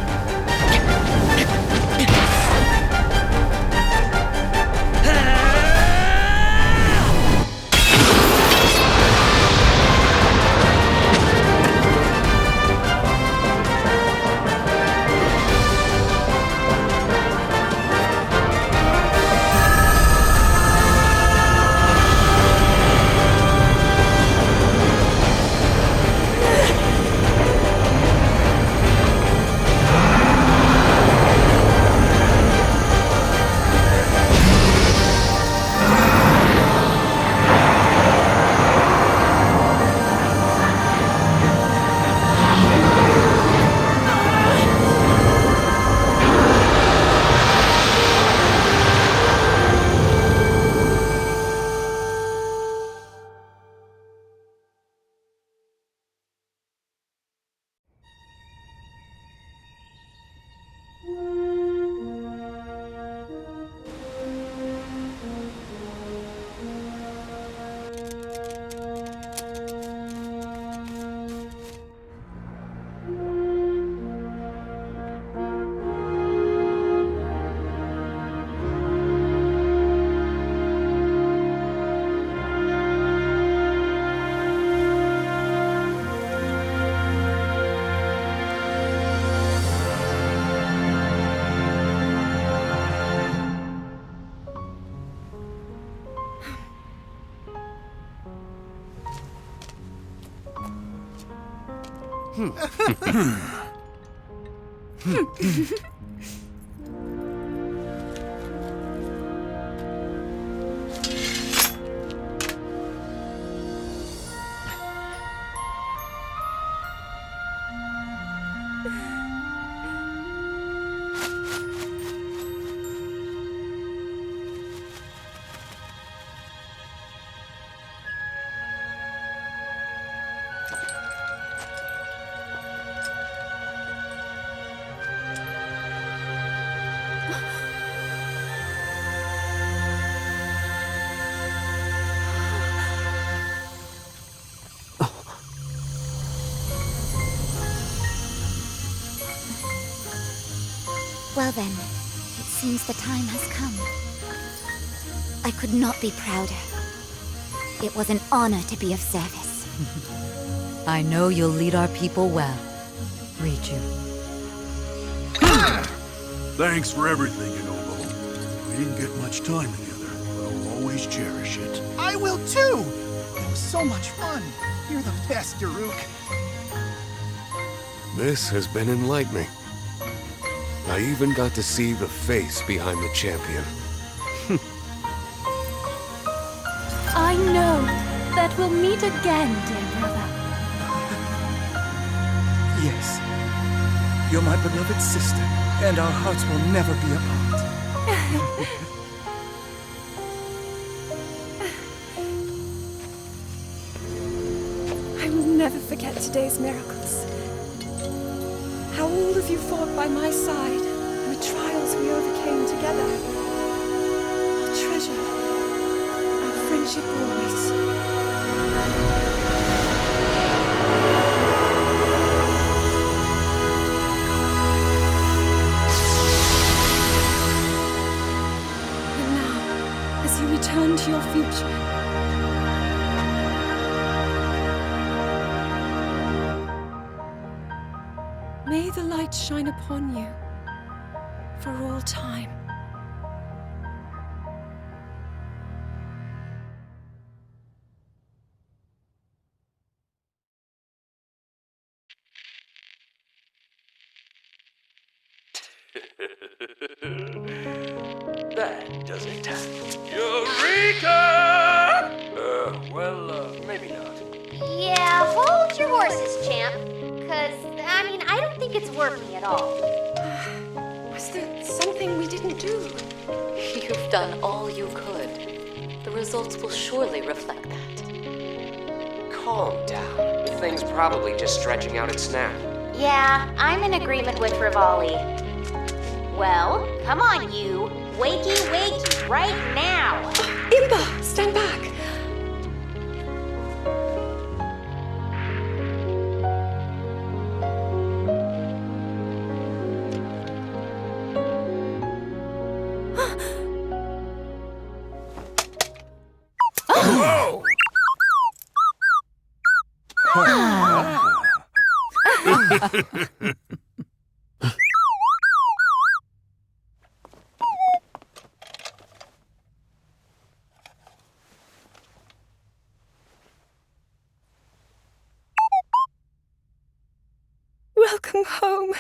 Well then, it seems the time has come. I could not be prouder. It was an honor to be of service.
I know you'll lead our people well, Riju.
Thanks for everything, Inobo. We didn't get much time together, but I'll always cherish it.
I will too! It was so much fun. You're the best, Daruk.
This has been enlightening. I even got to see the face behind the champion.
I know that we'll meet again, dear brother.
Yes. You're my beloved sister, and our hearts will never be apart.
I will never forget today's miracles. How all of you fought by my side, and the trials we overcame together. I'll treasure our friendship always. And now, as you return to your future, may the light shine upon you for all time.
That does it.
Eureka!
Maybe not.
Yeah, hold your horses, champ. 'Cause, I don't think it's working at all.
Was there something we didn't do?
You've done all you could. The results will surely reflect that.
Calm down. The thing's probably just stretching out its snap.
Yeah, I'm in agreement with Rivali. Well, come on, you. Wakey, wakey, right now.
Imba, stand back. Welcome home.